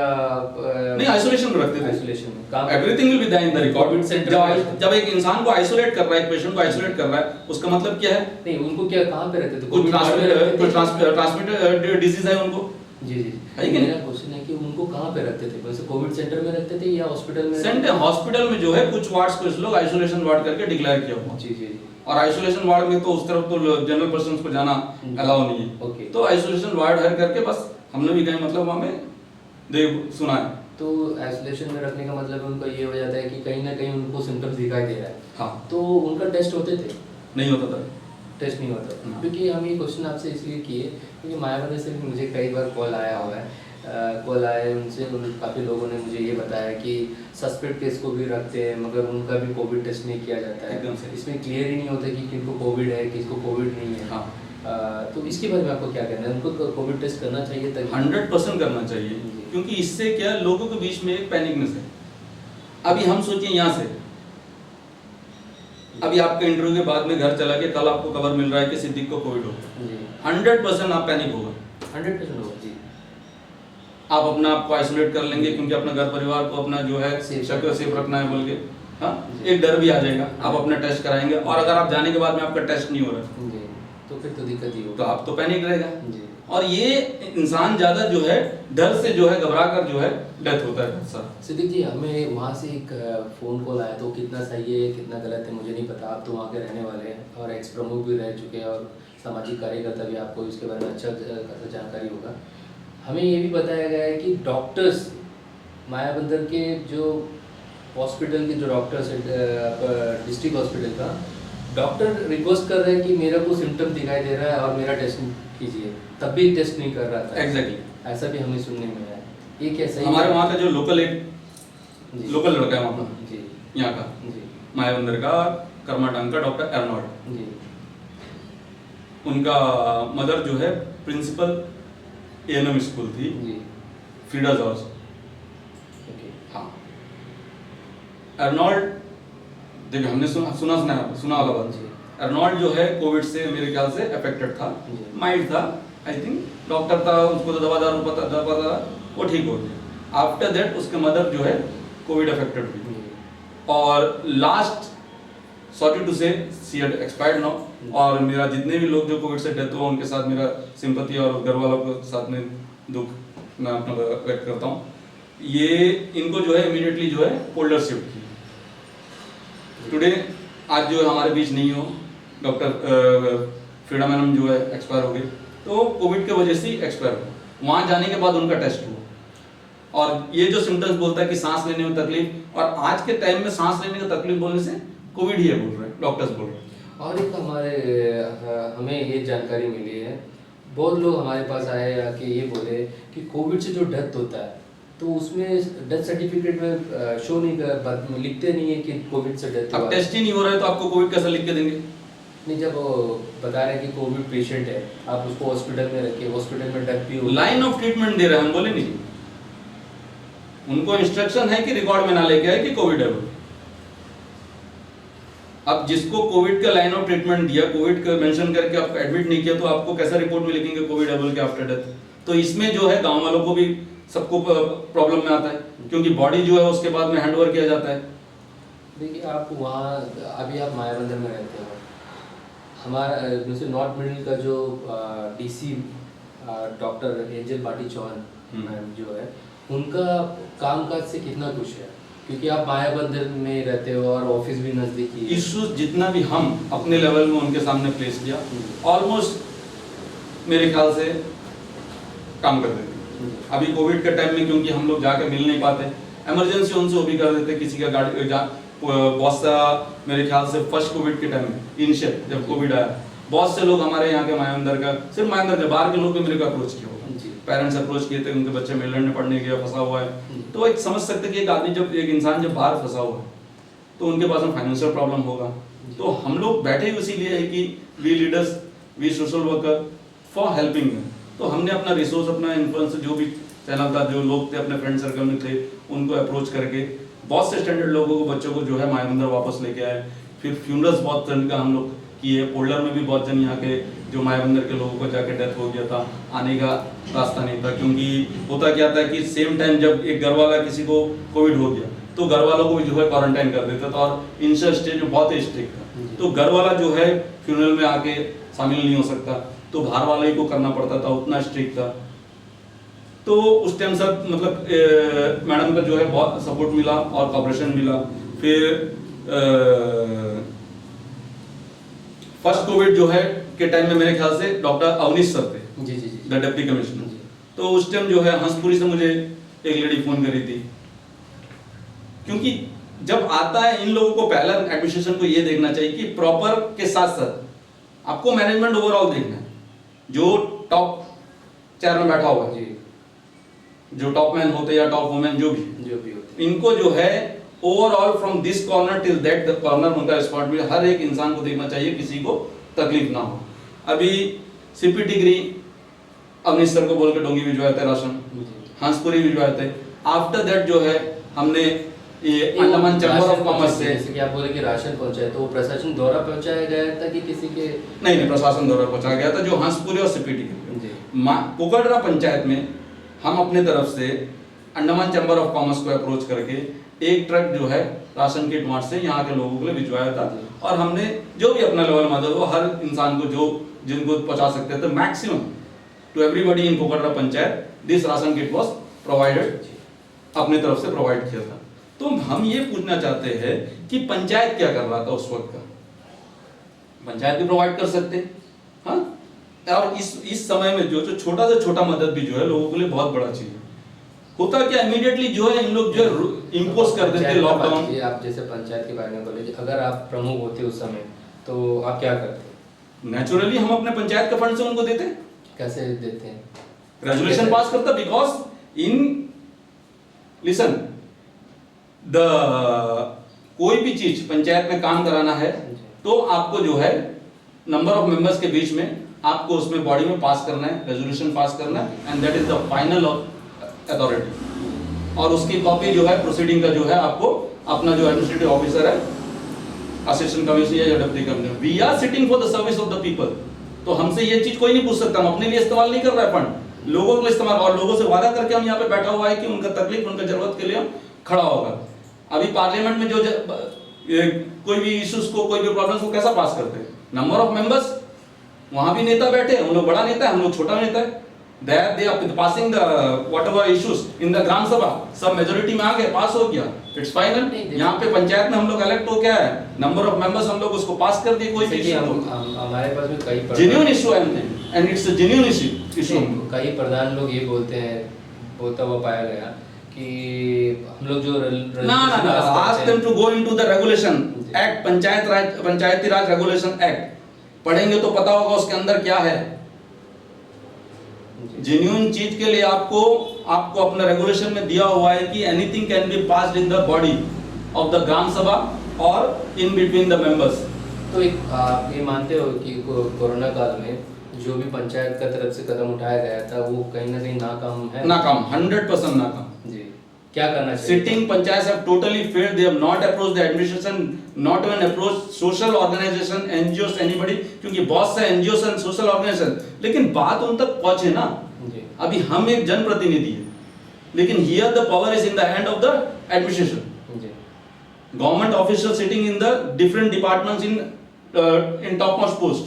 नहीं, आइसोलेशन में रखते थे। आइसोलेशन में काम? Everything will be there in the record. Covid centre जब एक इंसान को आइसोलेट कर रहा है, एक पेशेंट को आइसोलेट कर रहा है, उसका मतलब क्या है? नहीं, उनको क्या कहाँ पे रहते थे? कुछ कोविड वार्ड में रहते थे? ट्रांसमिटेड डिजीज है उनको। जी जी है कि मेरा क्वेश्चन है कि उनको कहाँ पे रखते थे? वैसे कोविड सेंटर में रखते थे या हॉस्पिटल में? सेंटर हॉस्पिटल में जो है कुछ वार्ड्स को इस लोग आइसोलेशन वार्ड करके डिक्लेयर किया हुआ। जी जी जी और आइसोलेशन वार्ड में तो उस तरफ तो जनरल पर्सन को जाना अलाउ नहीं है। ओके। तो आइसोलेशन वार्ड हर करके बस हमने भी कहीं मतलब हमें देव सुना है। तो आइसोलेशन में रखने का मतलब उनका ये हो जाता है कि कहीं ना कहीं उनको सिम्टम्स दिखाई दे रहा है। हाँ, तो उनका टेस्ट होते थे? नहीं होता था। टेस्ट नहीं होता, हाँ। क्योंकि हम ये क्वेश्चन आपसे इसलिए किए क्योंकि मायावती से भी मुझे कई बार कॉल आया हुआ है। कॉल आए उनसे, काफ़ी लोगों ने मुझे ये बताया कि सस्पेक्ट केस को भी रखते हैं मगर उनका भी कोविड टेस्ट नहीं किया जाता एकदम है। सही। इसमें क्लियर ही नहीं होता कि किनको कोविड है, किसको कोविड नहीं है। हाँ, तो इसके बारे में आपको क्या कहना है? उनको कोविड टेस्ट करना चाहिए ताकि 100% करना चाहिए, जी। क्योंकि इससे क्या लोगों के बीच में एक पैनिकनेस है। अभी हम सोचिए यहाँ से, अभी आपके इंटरव्यू के बाद में घर चला के कल आपको खबर मिल रहा है कि सिद्दीक को कोविड हो गया, जी 100% आप पैनिक होगा। 100% होगा जी। आप अपना आपको आइसोलेट कर लेंगे क्योंकि अपना घर परिवार को अपना जो है Safe सेफ रखना है बोल के। हाँ, एक डर भी आ जाएगा। आप अपना टेस्ट कराएंगे और अगर आप जाने के बाद में आपका टेस्ट नहीं हो रहा है जी तो फिर तो दिक्कत ही तो होगा। आप तो पैनिक रहेगा। जी और ये इंसान ज्यादा जो है डर से जो है घबरा कर जो है डेथ होता है सर। सिद्दीक जी, हमें वहाँ से एक फ़ोन कॉल आया, तो कितना सही है कितना गलत है मुझे नहीं पता, आप तो वहाँ के रहने वाले हैं और एक्स प्रमुख भी रह चुके हैं और सामाजिक कार्यकर्ता भी, आपको इसके बारे में अच्छा खासा जानकारी होगा। हमें ये भी बताया गया है कि डॉक्टर्स मायाबंदर के जो हॉस्पिटल के जो डॉक्टर्स डिस्ट्रिक्ट हॉस्पिटल का डॉक्टर रिक्वेस्ट कर रहे हैं कि मेरा को सिम्टम दिखाई दे रहा है और मेरा टेस्ट कीजिए, तब भी टेस्ट नहीं कर रहा था। एग्जैक्टली ऐसा भी हमें सुनने में आया। ये क्या सही हमारे है? वहाँ का जो लोकल लड़का है वहाँ का, जी यहाँ का जी मायाबंदर का कर्माटांग का डॉक्टर एर्नॉल्ड, जी उनका मदर जो है प्रिंसिपल एएनएम स्कूल थी जी फ्रीडा जॉर्ज। ओके हाँ, एर्नॉल्ड देखिए हमने सुना वाला बात। जी एर्नॉल्ड जो है कोविड से मेरे ख्याल से अफेक्टेड था, जी। माइल्ड था आई थिंक, डॉक्टर था उसको तो दवा दारू पता था, वो ठीक हो गया। आफ्टर दैट उसके मदर जो है कोविड अफेक्टेड हुई जी और लास्ट सॉरी टू से शी हैड एक्सपायर्ड नाउ। और मेरा जितने भी लोग जो कोविड से डेथ हुआ उनके साथ मेरा सिंपैथी और घर वालों के साथ में दुख मैं अपना व्यक्त करता हूँ। ये इनको जो है इमीडिएटली जो है पोल्डर शिफ्ट की। टुडे आज जो है हमारे बीच नहीं हो, डॉक्टर फ्रीडा मैडम जो है एक्सपायर हो गई, तो कोविड के वजह से ही एक्सपायर हुआ। वहाँ जाने के बाद उनका टेस्ट हुआ और ये जो सिम्टम्स बोलता है कि सांस लेने में तकलीफ, और आज के टाइम में सांस लेने का तकलीफ बोलने से कोविड ही है बोल रहे हैं, डॉक्टर्स बोल रहे हैं। और एक हमें ये जानकारी मिली है, बहुत लोग हमारे पास आए आके ये बोले कि कोविड से जो डेथ होता है तो उसमें डेथ सर्टिफिकेट में शो नहीं कर, लिखते नहीं है कि कोविड से डेथ अब हुआ। टेस्ट ही नहीं हो रहा है तो आपको कोविड कैसे लिख के देंगे? नहीं, जब वो बता रहे हैं कि कोविड पेशेंट है, आप उसको हॉस्पिटल में रखिए, हॉस्पिटल में डेथ भी हो। लाइन ऑफ ट्रीटमेंट दे रहे हैं, हम बोले नहीं, उनको इंस्ट्रक्शन है कि रिकॉर्ड में ना लेके आए कि कोविड है वो। अब जिसको कोविड का लाइन ऑफ ट्रीटमेंट दिया, कोविड का मेंशन करके आपको एडमिट नहीं किया, तो आपको कैसा रिपोर्ट में लिखेंगे कोविड है बोल के आफ्टर डेथ? तो इसमें जो है गांव वालों को भी सबको प्रॉब्लम में आता है, क्योंकि बॉडी जो है उसके बाद में हैंडओवर किया जाता है। देखिए, आप वहाँ अभी आप मायाबंदर में रहते हो, हमारा जैसे नॉर्थ मिडिल का जो डीसी डॉक्टर एंजल बाटी चौहान मैम जो है, उनका कामकाज से कितना खुश है? क्योंकि आप मायाबंदर में रहते हो और ऑफिस भी नजदीकी है। इश्यूज जितना भी हम अपने लेवल में उनके सामने प्लेस किया, ऑलमोस्ट मेरे ख्याल से काम कर देते। अभी कोविड के टाइम में क्योंकि हम लोग जाके मिल नहीं पाते, इमरजेंसी उनसे वो भी कर देते, किसी का गाड़ी बहुत सा मेरे ख्याल से फर्स्ट कोविड के टाइम में इनिशियल जब कोविड आया, बहुत से लोग हमारे यहाँ के मायाबंदर का, सिर्फ मायाबंदर के बाहर के लोग भी मेरे को अप्रोच किया होगा, पेरेंट्स अप्रोच किए थे, उनके बच्चे मेलैंड में पढ़ने गया फंसा हुआ है। तो एक समझ सकते कि एक आदमी जब, एक इंसान जब बाहर फंसा हुआ है तो उनके पास में फाइनेंशियल प्रॉब्लम होगा। तो हम लोग बैठे ही इसीलिए है कि we leaders, we social worker for helping. तो हमने अपना रिसोर्स, अपना इन्फ्लुएंस, जो भी चैनल था, जो लोग थे अपने फ्रेंड सर्कल में थे, उनको अप्रोच करके बहुत से स्टैंडर्ड लोगों को, बच्चों को जो है मायाबंदर वापस लेके आए। फिर फ्यूनरल्स बहुत जन का हम लोग किए, पोल्डर में भी बहुत जन यहाँ के जो मायाबंदर के लोगों को जाके डेथ हो गया था, आने का रास्ता नहीं था। क्योंकि होता क्या था कि सेम टाइम जब एक घर वाला किसी को कोविड हो गया तो घर वालों को भी जो है क्वारंटाइन कर देता था, और इनिशियल स्टेज में बहुत ही स्ट्रिक्ट था। तो घर वाला जो है फ्यूनरल में आके शामिल नहीं हो सकता, तो बाहर वाले ही को करना पड़ता था, उतना स्ट्रिक्ट था। तो उस टाइम सब मतलब मैडम का जो है बहुत सपोर्ट मिला और कॉपरेशन मिला। फिर फर्स्ट कोविड जो है के टाइम में मेरे ख्याल से डॉक्टर अवनीश सर थे, जी जी जी, द डिप्टी कमिश्नर। तो उस टाइम जो है हंसपुरी से मुझे एक लेडी फोन करी थी, क्योंकि जब आता है इन लोगों को पहला एडमिनिस्ट्रेशन को ये देखना चाहिए कि प्रॉपर के साथ साथ आपको मैनेजमेंट ओवरऑल देखना है। जो टॉप चेयर में बैठा हुआ है, जो टॉप मैन होते या टॉप वुमेन जो भी होते, इनको जो है overall from this corner till that the corner, उनका रिस्पॉन्सिबिलिटी हर एक इंसान को देखना चाहिए, किसी को तकलीफ ना हो। अभी सीपीटी गिरी अवनीश सर को बोल के डोंगी भिजवाए थे राशन, हंसपुरी भिजवाए थे। आफ्टर दैट जो है हमने ये अंडमान चैम्बर ऑफ कॉमर्स से, जैसे कि आप बोले कि राशन पहुंचाया, तो वो प्रशासन द्वारा पहुंचाया गया था कि किसी के? नहीं, प्रशासन द्वारा पहुंचाया गया था, जो हंसपुरी और सीपीटी गिरी। पोकड़रा पंचायत में हम अपने तरफ से अंडमान चैम्बर ऑफ कॉमर्स को अप्रोच करके एक ट्रक जो है राशन किट मार्ट से यहाँ के लोगों के लिए भिजवाया था, और हमने जो भी अपना लेवल मदद हो हर इंसान को जो जिनको पहुंचा सकते थे, maximum to everybody in Pokadra panchayat this ration kit was provided, अपने तरफ से प्रोवाइड किया था। तो हम ये पूछना चाहते हैं कि पंचायत क्या कर रहा था उस वक्त का? पंचायत भी प्रोवाइड कर सकते हैं। हाँ, और इस समय में जो छोटा से छोटा मदद भी जो है लोगों के लिए बहुत बड़ा चीज है। होता क्या, इमीडिएटली जो है इन लोग जो है इम्पोज कर देते लॉकडाउन। आप जैसे पंचायत के बारे में बोले, अगर आप प्रमुख होते उस समय तो आप क्या करते? नेचुरली हम अपने पंचायत के फंड से उनको देते। कैसे देते हैं? रेजोल्यूशन पास करता, बिकॉज इन लिसन द कोई भी चीज पंचायत में काम कराना है तो आपको जो है नंबर ऑफ मेंबर्स के बीच में आपको उसमें बॉडी में पास करना है, रेजोल्यूशन पास करना है, and that is the final authority. और उसकी कॉपी जो है प्रोसीडिंग का जो है आपको अपना जो एडमिनिस्ट्रेटिव ऑफिसर है, असिस्टेंट कमिश्नर या deputy commissioner, we are sitting for the service of the people. तो हमसे ये चीज कोई नहीं पूछ सकता, हम अपने लिए इस्तेमाल नहीं कर रहा है फंड, लोगों के लिए इस्तेमाल, और लोगों से वादा करके हम यहाँ पे बैठा हुआ है कि उनका तकलीफ उनका जरूरत के लिए हम खड़ा होगा। अभी पार्लियामेंट में जो कोई भी इश्यूज को, कोई भी प्रॉब्लम्स को कैसा पास करते हैं, नंबर ऑफ मेंबर्स, वहां भी नेता बैठे हैं, उन लोग बड़ा नेता है, हम लोग छोटा नेता है, they are passing the whatever issues in the ग्राम सभा, सब मेजोरिटी में आ गए, पास हो गया, इट्स फाइनल। यहाँ पे पंचायत में हम लोग इलेक्ट हो क्या है, नंबर ऑफ मेंबर्स हम लोग उसको पास कर दिए, कोई भी इशू हमारे पास भी कई जेन्युइन इशू है and it's a genuine issue. कई प्रधान लोग ये बोलते हैं, बोलता हुआ पाया गया कि हम लोग जो ना ask them to go into the regulation act, Panchayati Raj regulation act पढ़ेंगे तो पता होगा उसके अंदर क्या है। जेन्युइन चीज के लिए आपको अपने रेगुलेशन में दिया हुआ है कि anything can be passed in the body of the gram sabha और इन बिटवीन द मेंबर्स। तो एक आप ये मानते हो कि कोरोना काल में जो भी पंचायत का तरफ से कदम उठाया गया था वो कहीं ना कहीं नाकाम है? नाकाम, 100% नाकाम जी। क्या करना चाहिए? Sitting panchayat have totally failed, they have not approach the administration, not even approach social organisation, NGOs, anybody, क्योंकि बहुत से एनजीओस एंड सोशल ऑर्गेनाइजेशन, लेकिन बात उन तक पहुंचे ना। अभी हम एक जनप्रतिनिधि है, लेकिन here the power is in the hand of the administration, government official sitting in the different departments in top most post,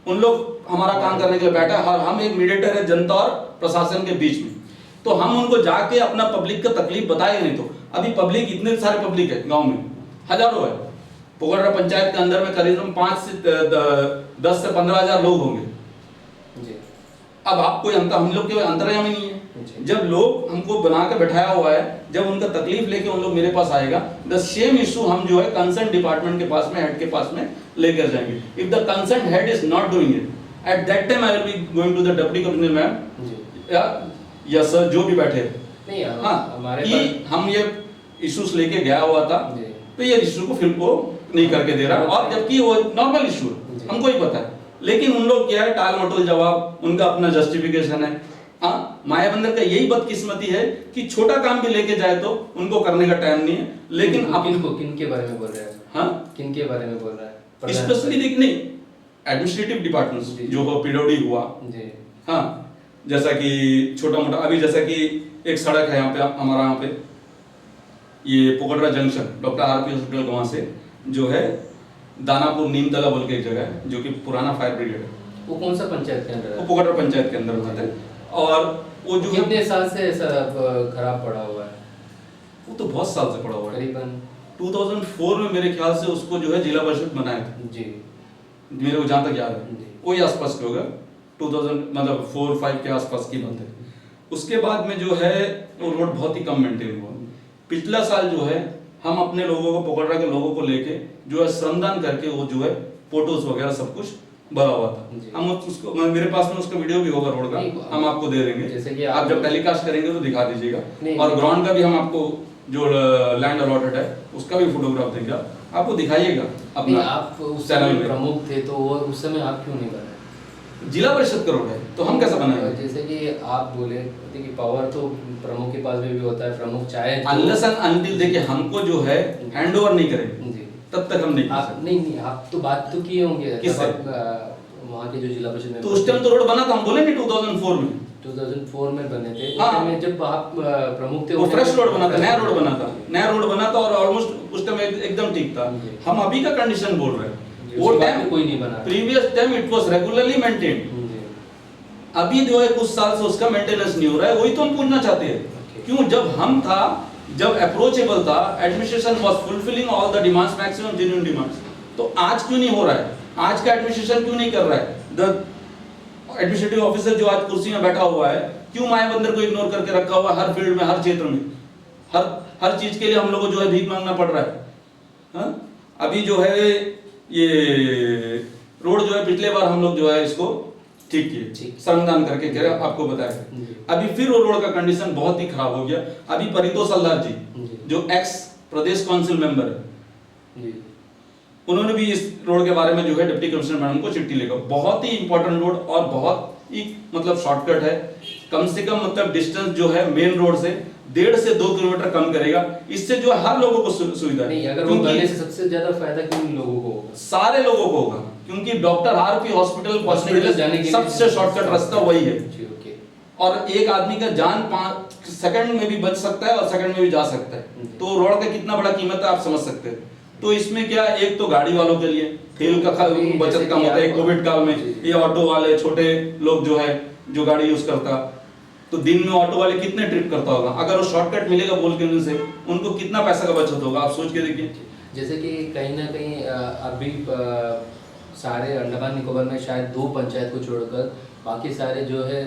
उन लोग हमारा काम करने के लिए बैठा है, हम एक मीडिएटर है जनता और प्रशासन के बीच में, तो हम उनको जाके अपना पब्लिक का तकलीफ बताएंगे नहीं। तो अभी पब्लिक, इतने सारे पब्लिक है गांव में, हजारों है, पोगड़ा पंचायत के अंदर में करीबन 5 से 10 से 15 हजार लोग होंगे। अब आपको हम लोग के अंतर्यामी नहीं है, जब लोग हमको बना के बैठाया हुआ है, जब उनका तकलीफ लेके उन लोग मेरे पास आएगा, द सेम इशू हम जो है कंसर्न डिपार्टमेंट के पास में, हेड के पास में लेकर जाएंगे। If the concern head is not doing it, at that time I will be going to the deputy commissioner ma'am या सर जो भी बैठे नहीं, हाँ, कि हम ये इश्यूज लेके गया हुआ था, तो ये इशू को फिर को नहीं करके दे रहा, और जबकि वो नॉर्मल इशू है, हमको ही पता है, लेकिन उन लोग क्या है, टाल मटोल जवाब, उनका अपना जस्टिफिकेशन है। हाँ, मायाबंदर का यही बदकिस्मती है कि छोटा काम भी लेके जाए तो उनको करने का टाइम नहीं है। लेकिन किन के बारे में बोल रहे हैं? हाँ, किन के बारे में बोल रहा है? स्पेशली देखने एडमिनिस्ट्रेटिव डिपार्टमेंट्स जो पीडब्ल्यूडी हुआ जी, हाँ, जैसा कि छोटा मोटा, अभी जैसा कि एक सड़क है यहाँ पे, हमारा यहाँ पे ये पोगड़ा जंक्शन, डॉक्टर आरपी हॉस्पिटल वहां से जो है दानापुर नीमतला बोल के एक जगह है, जो कि पुराना फायर ब्रिगेड है, वो कौन सा पंचायत के अंदर है? वो पोगड़ा पंचायत के अंदर होता है। और वो जो कितने साल से ऐसा खराब पड़ा हुआ है? वो तो बहुत साल से पड़ा हुआ है, करीबन 2004 में मेरे ख्याल से उसको जो है जिला परिषद बनाया था जी, मेरे को जहाँ तक याद है, कोई आसपास के होगा, 2000 मतलब 4-5 के आसपास की बात है। उसके बाद में जो है वो रोड बहुत ही कम मेंटेन हुआ। पिछला साल जो है हम अपने लोगों को, पोगड़ा के लोगों को लेके जो है श्रमदान करके वो जो है फोटोज वगैरह सब कुछ भरा हुआ था। हम उसको, मेरे पास में उसका वीडियो भी होगा रोड का, हम आपको दे देंगे, जैसे कि आप जब टेलीकास्ट करेंगे तो दिखा दीजिएगा, और ग्राउंड का भी हम आपको जो लैंड अलॉटेड है उसका भी फोटोग्राफ देंगे, आपको दिखाइएगा अपना। आप उस समय प्रमुख थे तो वो उस समय आप क्यों नहीं बनाए? जिला परिषद का रोड है तो हम कैसे बनाएंगे? जैसे कि आप बोले कि पावर तो प्रमुख के पास भी होता है, प्रमुख चाहे अनलेस एंड अनटिल, देखिए हमको जो है हैंड ओवर नहीं करेंगे तब तक हम नहीं कर सकते। नहीं, आप तो बात तो किए होंगे किससे? वहाँ के जो जिला परिषद में, तो उस टाइम तो रोड बना था, हम बोले नहीं 2004 में, 2004 में बने थे। हाँ, में जब आप प्रमुख थे वो फ्रेश रोड बना था, नया रोड बना था, और ऑलमोस्ट उस टाइम एकदम ठीक था। हम अभी का कंडीशन बोल रहे हैं, वो टाइम कोई नहीं बना, previous time it was regularly maintained. अभी जो है कुछ साल से उसका मेंटेनेंस नहीं हो रहा है, वही तो हम पूछना चाहते हैं। क्यों? जब हम था, जब अप्रोचेबल था, administration was fulfilling all the demands, maximum genuine demands, तो आज क्यों नहीं हो रहा है? आज का एडमिनिस्ट्रेशन क्यों नहीं कर रहा है? द एडमिनिस्ट्रेटिव ऑफिसर जो आज कुर्सी में बैठा हुआ है, क्यों मायाबंदर को इग्नोर करके रखा हुआ है हर फील्ड में, हर क्षेत्र में, हर चीज के लिए हम लोग को जो है भीख मांगना पड़ रहा है। हाँ? अभी जो है ये रोड जो है पिछले बार हम लोग जो है इसको ठीक किए, श्रमदान करके कह रहे आपको बताया। अभी फिर वो रोड का कंडीशन बहुत ही खराब हो गया। अभी परितोष हल्दार जी जो एक्स प्रदेश काउंसिल मेंबर है, उन्होंने भी इस रोड के बारे में जो है डिप्टी कमिश्नर मैडम को चिट्ठी लिखा। बहुत ही इंपॉर्टेंट रोड और बहुत ही मतलब शॉर्टकट है, कम से कम मतलब डिस्टेंस जो है मेन रोड से 1.5 से 2 किलोमीटर कम करेगा। इससे जो हर लोगों को सुविधा नहीं, अगर वो करने से सबसे ज्यादा फायदा किन लोगों को होगा? सारे लोगों को होगा, क्योंकि डॉक्टर आरपी हॉस्पिटल पहुंचने के लिए सबसे शॉर्टकट रास्ता वही है। और एक आदमी का जान 5 सेकंड में भी बच सकता है और सेकंड में भी जा सकता है। तो रोड का कितना बड़ा कीमत है आप समझ सकते हैं। तो इसमें क्या, एक तो गाड़ी वालों के लिए तेल का बचत कम होता है कोविड काल में। ये ऑटो वाले छोटे लोग जो है जो गाड़ी यूज करता, तो दिन में ऑटो वाले कितने ट्रिप करता होगा, अगर वो शॉर्टकट मिलेगा बोल के उनसे, उनको कितना पैसा का बचत होगा आप सोच के देखिए। जैसे कि कहीं ना कहीं अभी सारे अंडमान निकोबार में शायद 2 पंचायत को छोड़कर बाकी सारे जो है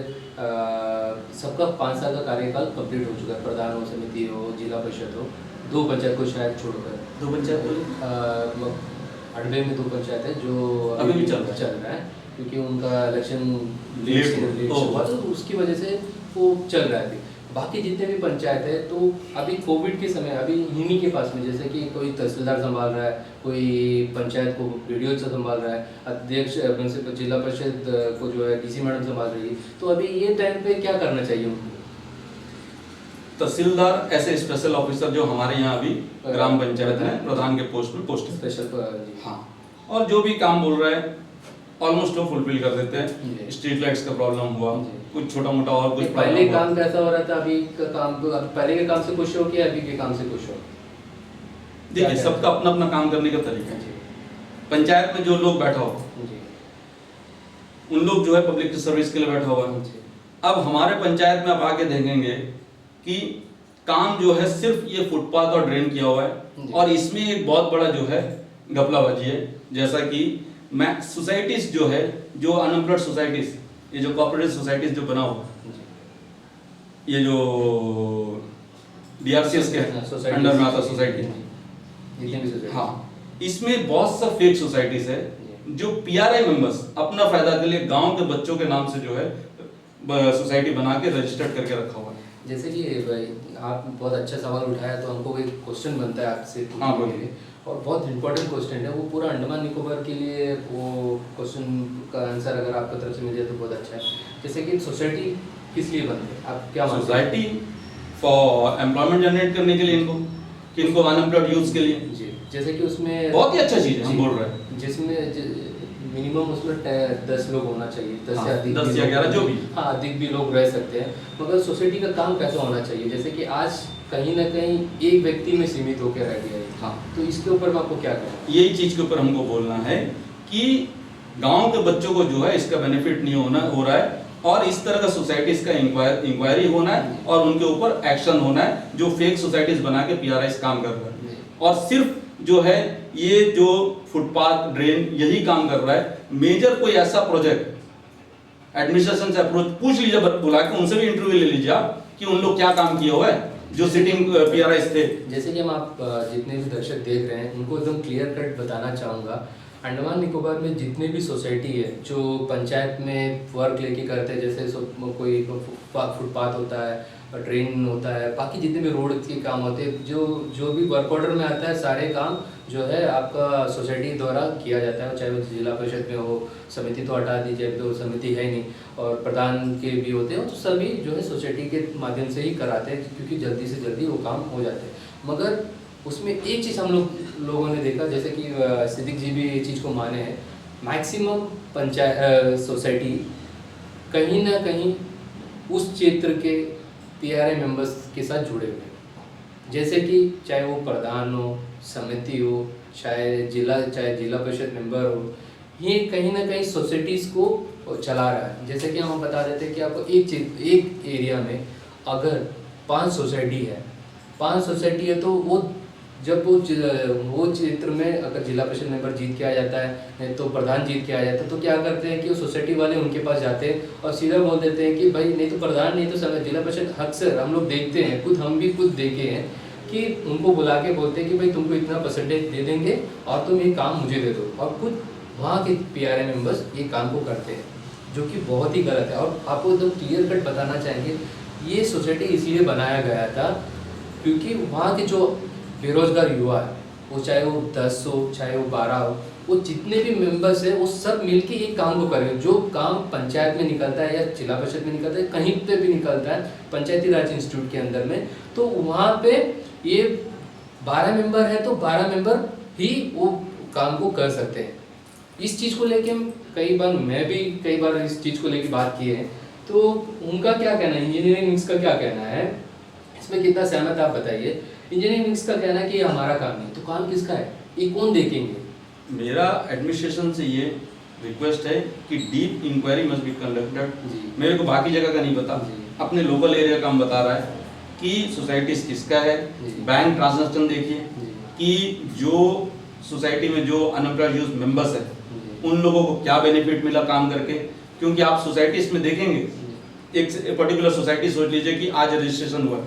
सबका 5 साल का कार्यकाल कंप्लीट हो चुका है। प्रधान हो, समिति हो, जिला परिषद हो, 2 पंचायत को शायद छोड़कर 2 पंचायत बोले अडवे में 2 पंचायत है जो अभी भी चल रहा है, क्योंकि उनका इलेक्शन लेट हुआ तो उसकी वजह से वो चल रहा है। बाकी जितने भी पंचायत है तो अभी कोविड के समय अभी इन्हीं के पास में, जैसे कि कोई तहसीलदार संभाल रहा है, कोई पंचायत को वीडियो से संभाल रहा है, अध्यक्ष जिला परिषद को जो है डीसी मैडम संभाल रही है। तो अभी ये टाइम पे क्या करना चाहिए उनको? तहसीलदार ऐसे स्पेशल ऑफिसर जो हमारे यहाँ अभी ग्राम पंचायत में प्रधान के पोस्ट में पोस्ट स्पेशल, हाँ, और जो भी काम बोल रहा है ऑलमोस्ट वो फुलफिल कर देते हैं। स्ट्रीट लाइट्स का प्रॉब्लम हुआ, कुछ छोटा मोटा और कुछ पहले काम कैसा हो रहा था, अभी का काम, पहले के काम से खुश हो कि अभी के काम से खुश हो? देखिए, सबका अपना अपना काम करने का तरीका है। पंचायत में जो लोग बैठा हो उन लोग जो है पब्लिक सर्विस के लिए बैठा हुआ है। अब हमारे पंचायत में आप आके देखेंगे कि काम जो है सिर्फ ये फुटपाथ और ड्रेन किया हुआ है, और इसमें एक बहुत बड़ा जो है घपलाबाजी है। जैसा कि मैं सोसाइटीज जो है, जो अनएम्प्लॉयड सोसाइटीज, ये जो कोऑपरेटिव सोसाइटीज जो बना हुआ, ये जो डीआरसीएस के अंडर में आता सोसाइटी, हाँ, इसमें बहुत सा फेक सोसाइटीज है जो पीआरआई मेंबर्स अपना फायदा के लिए गांव के बच्चों के नाम से जो है सोसाइटी बना के रजिस्टर्ड करके रखा हुआ है। जैसे कि आप बहुत अच्छा सवाल उठाया, तो हमको एक क्वेश्चन बनता है आपसे। हाँ, बोलिए। और बहुत इंपॉर्टेंट क्वेश्चन है, वो पूरा अंडमान निकोबार के लिए वो क्वेश्चन का आंसर अगर आपकी तरफ से मिल जाए तो बहुत अच्छा है। जैसे कि सोसाइटी किस लिए बनती है, आप क्या मानते हैं? सोसाइटी फॉर एम्प्लॉयमेंट जनरेट करने के लिए, इनको अनएम्प्लॉयड यूथ के लिए जी। जैसे कि उसमें बहुत ही अच्छा चीज है, हम बोल रहे हैं, जिसमें मिनिमम उसमें 10 लोग होना चाहिए, 10 से अधिक, 10 या 11 जो भी, हाँ, अधिक भी लोग रह सकते हैं। मगर सोसाइटी का काम कैसा होना चाहिए? जैसे कि आज कहीं ना कहीं एक व्यक्ति में सीमित होकर रह गया है। हाँ, तो इसके ऊपर मैं आपको क्या कहूँ? यही चीज के ऊपर हमको बोलना है कि गांव के बच्चों को जो है इसका बेनिफिट नहीं हो रहा है, और इस तरह का सोसाइटीज का इंक्वायरी होना है और उनके ऊपर एक्शन होना है जो फेक सोसाइटीज बना के पीआरआई काम कर रहा है। और सिर्फ जो है ये जो फुटपाथ ड्रेन यही काम कर रहा है। मेजर कोई ऐसा प्रोजेक्ट एडमिनिस्ट्रेशन से अप्रोच पूछ लीजिए, बुला के उनसे भी इंटरव्यू ले लीजिए आप कि उन लोग क्या काम किया हुआ है जो सिटिंग पीआरआई थे। जैसे कि हम आप जितने भी दर्शक देख रहे हैं उनको एकदम क्लियर कट बताना चाहूँगा, अंडमान निकोबार में जितने भी सोसाइटी है जो पंचायत में वर्क लेके करते हैं, जैसे कोई फुटपाथ होता है, ड्रेन होता है, बाकी जितने भी रोड के काम होते हैं, जो भी वर्क ऑर्डर में आता है, सारे काम जो है आपका सोसाइटी द्वारा किया जाता है। चाहे वो जिला परिषद में हो, समिति तो हटा दीजिए, तो समिति है नहीं, और प्रधान के भी होते हैं, तो सभी जो है सोसाइटी के माध्यम से ही कराते हैं, क्योंकि जल्दी से जल्दी वो काम हो जाते हैं। मगर उसमें एक चीज़ हम लोगों ने देखा, जैसे कि सिद्दीक जी भी ये चीज़ को माने हैं, मैक्सिमम पंचायत सोसाइटी कहीं ना कहीं उस क्षेत्र के पीआरआई मेंबर्स के साथ जुड़े हुए हैं। जैसे कि चाहे वो प्रधान हो, समिति हो, चाहे जिला परिषद मेंबर हो, ये कहीं ना कहीं सोसाइटीज़ को चला रहा है। जैसे कि हम बता देते हैं कि आपको एक एरिया में अगर 5 सोसाइटी है तो वो जब वो क्षेत्र में अगर जिला परिषद मेंबर जीत के आ जाता है, नहीं तो प्रधान जीत के आ जाता है, तो क्या करते हैं कि वो सोसाइटी वाले उनके पास जाते हैं और सीधा बोल देते हैं कि भाई नहीं तो प्रधान नहीं तो जिला परिषद, अक्सर हम लोग देखते हैं, हम भी खुद देखे हैं कि उनको बुला के बोलते हैं कि भाई तुमको इतना परसेंटेज दे देंगे और तुम ये काम मुझे दे दो, और खुद वहाँ के पीआरए मेंबर्स ये काम को करते हैं, जो कि बहुत ही गलत है। और आपको एकदम क्लियर कट बताना चाहेंगे, ये सोसाइटी इसलिए बनाया गया था क्योंकि वहाँ के जो बेरोजगार युवा है, वो चाहे वो 10 हो चाहे वो 12 हो, वो जितने भी मेंबर्स हैं वो सब मिलके एक काम को करेंगे। जो काम पंचायत में निकलता है या जिला परिषद में निकलता है, कहीं पे भी निकलता है पंचायती राज इंस्टीट्यूट के अंदर में, तो वहाँ पे ये 12 मेंबर है तो 12 मेंबर ही वो काम को कर सकते हैं। इस चीज़ को लेके हम मैं भी कई बार इस चीज़ को लेके बात किए हैं, तो उनका क्या कहना है, इंजीनियरिंग विंग्स का क्या कहना है, इसमें कितना सहमत आप बताइए। इंजीनियरिंग विंग्स का कहना है कि ये हमारा काम नहीं, तो काम किसका है, ये कौन देखेंगे? मेरा एडमिनिस्ट्रेशन से ये रिक्वेस्ट है कि deep inquiry must be conducted. मेरे को बाकी जगह का नहीं पता, अपने लोकल एरिया का हम बता रहा है कि सोसाइटीज किसका है। बैंक ट्रांजैक्शन देखिए कि जो सोसाइटी में जो अनएम्प्लॉयड यूथ मेंबर्स है उन लोगों को क्या बेनिफिट मिला काम करके, क्योंकि आप सोसाइटीज में देखेंगे, एक पर्टिकुलर सोसाइटी सोच लीजिए कि आज रजिस्ट्रेशन हुआ,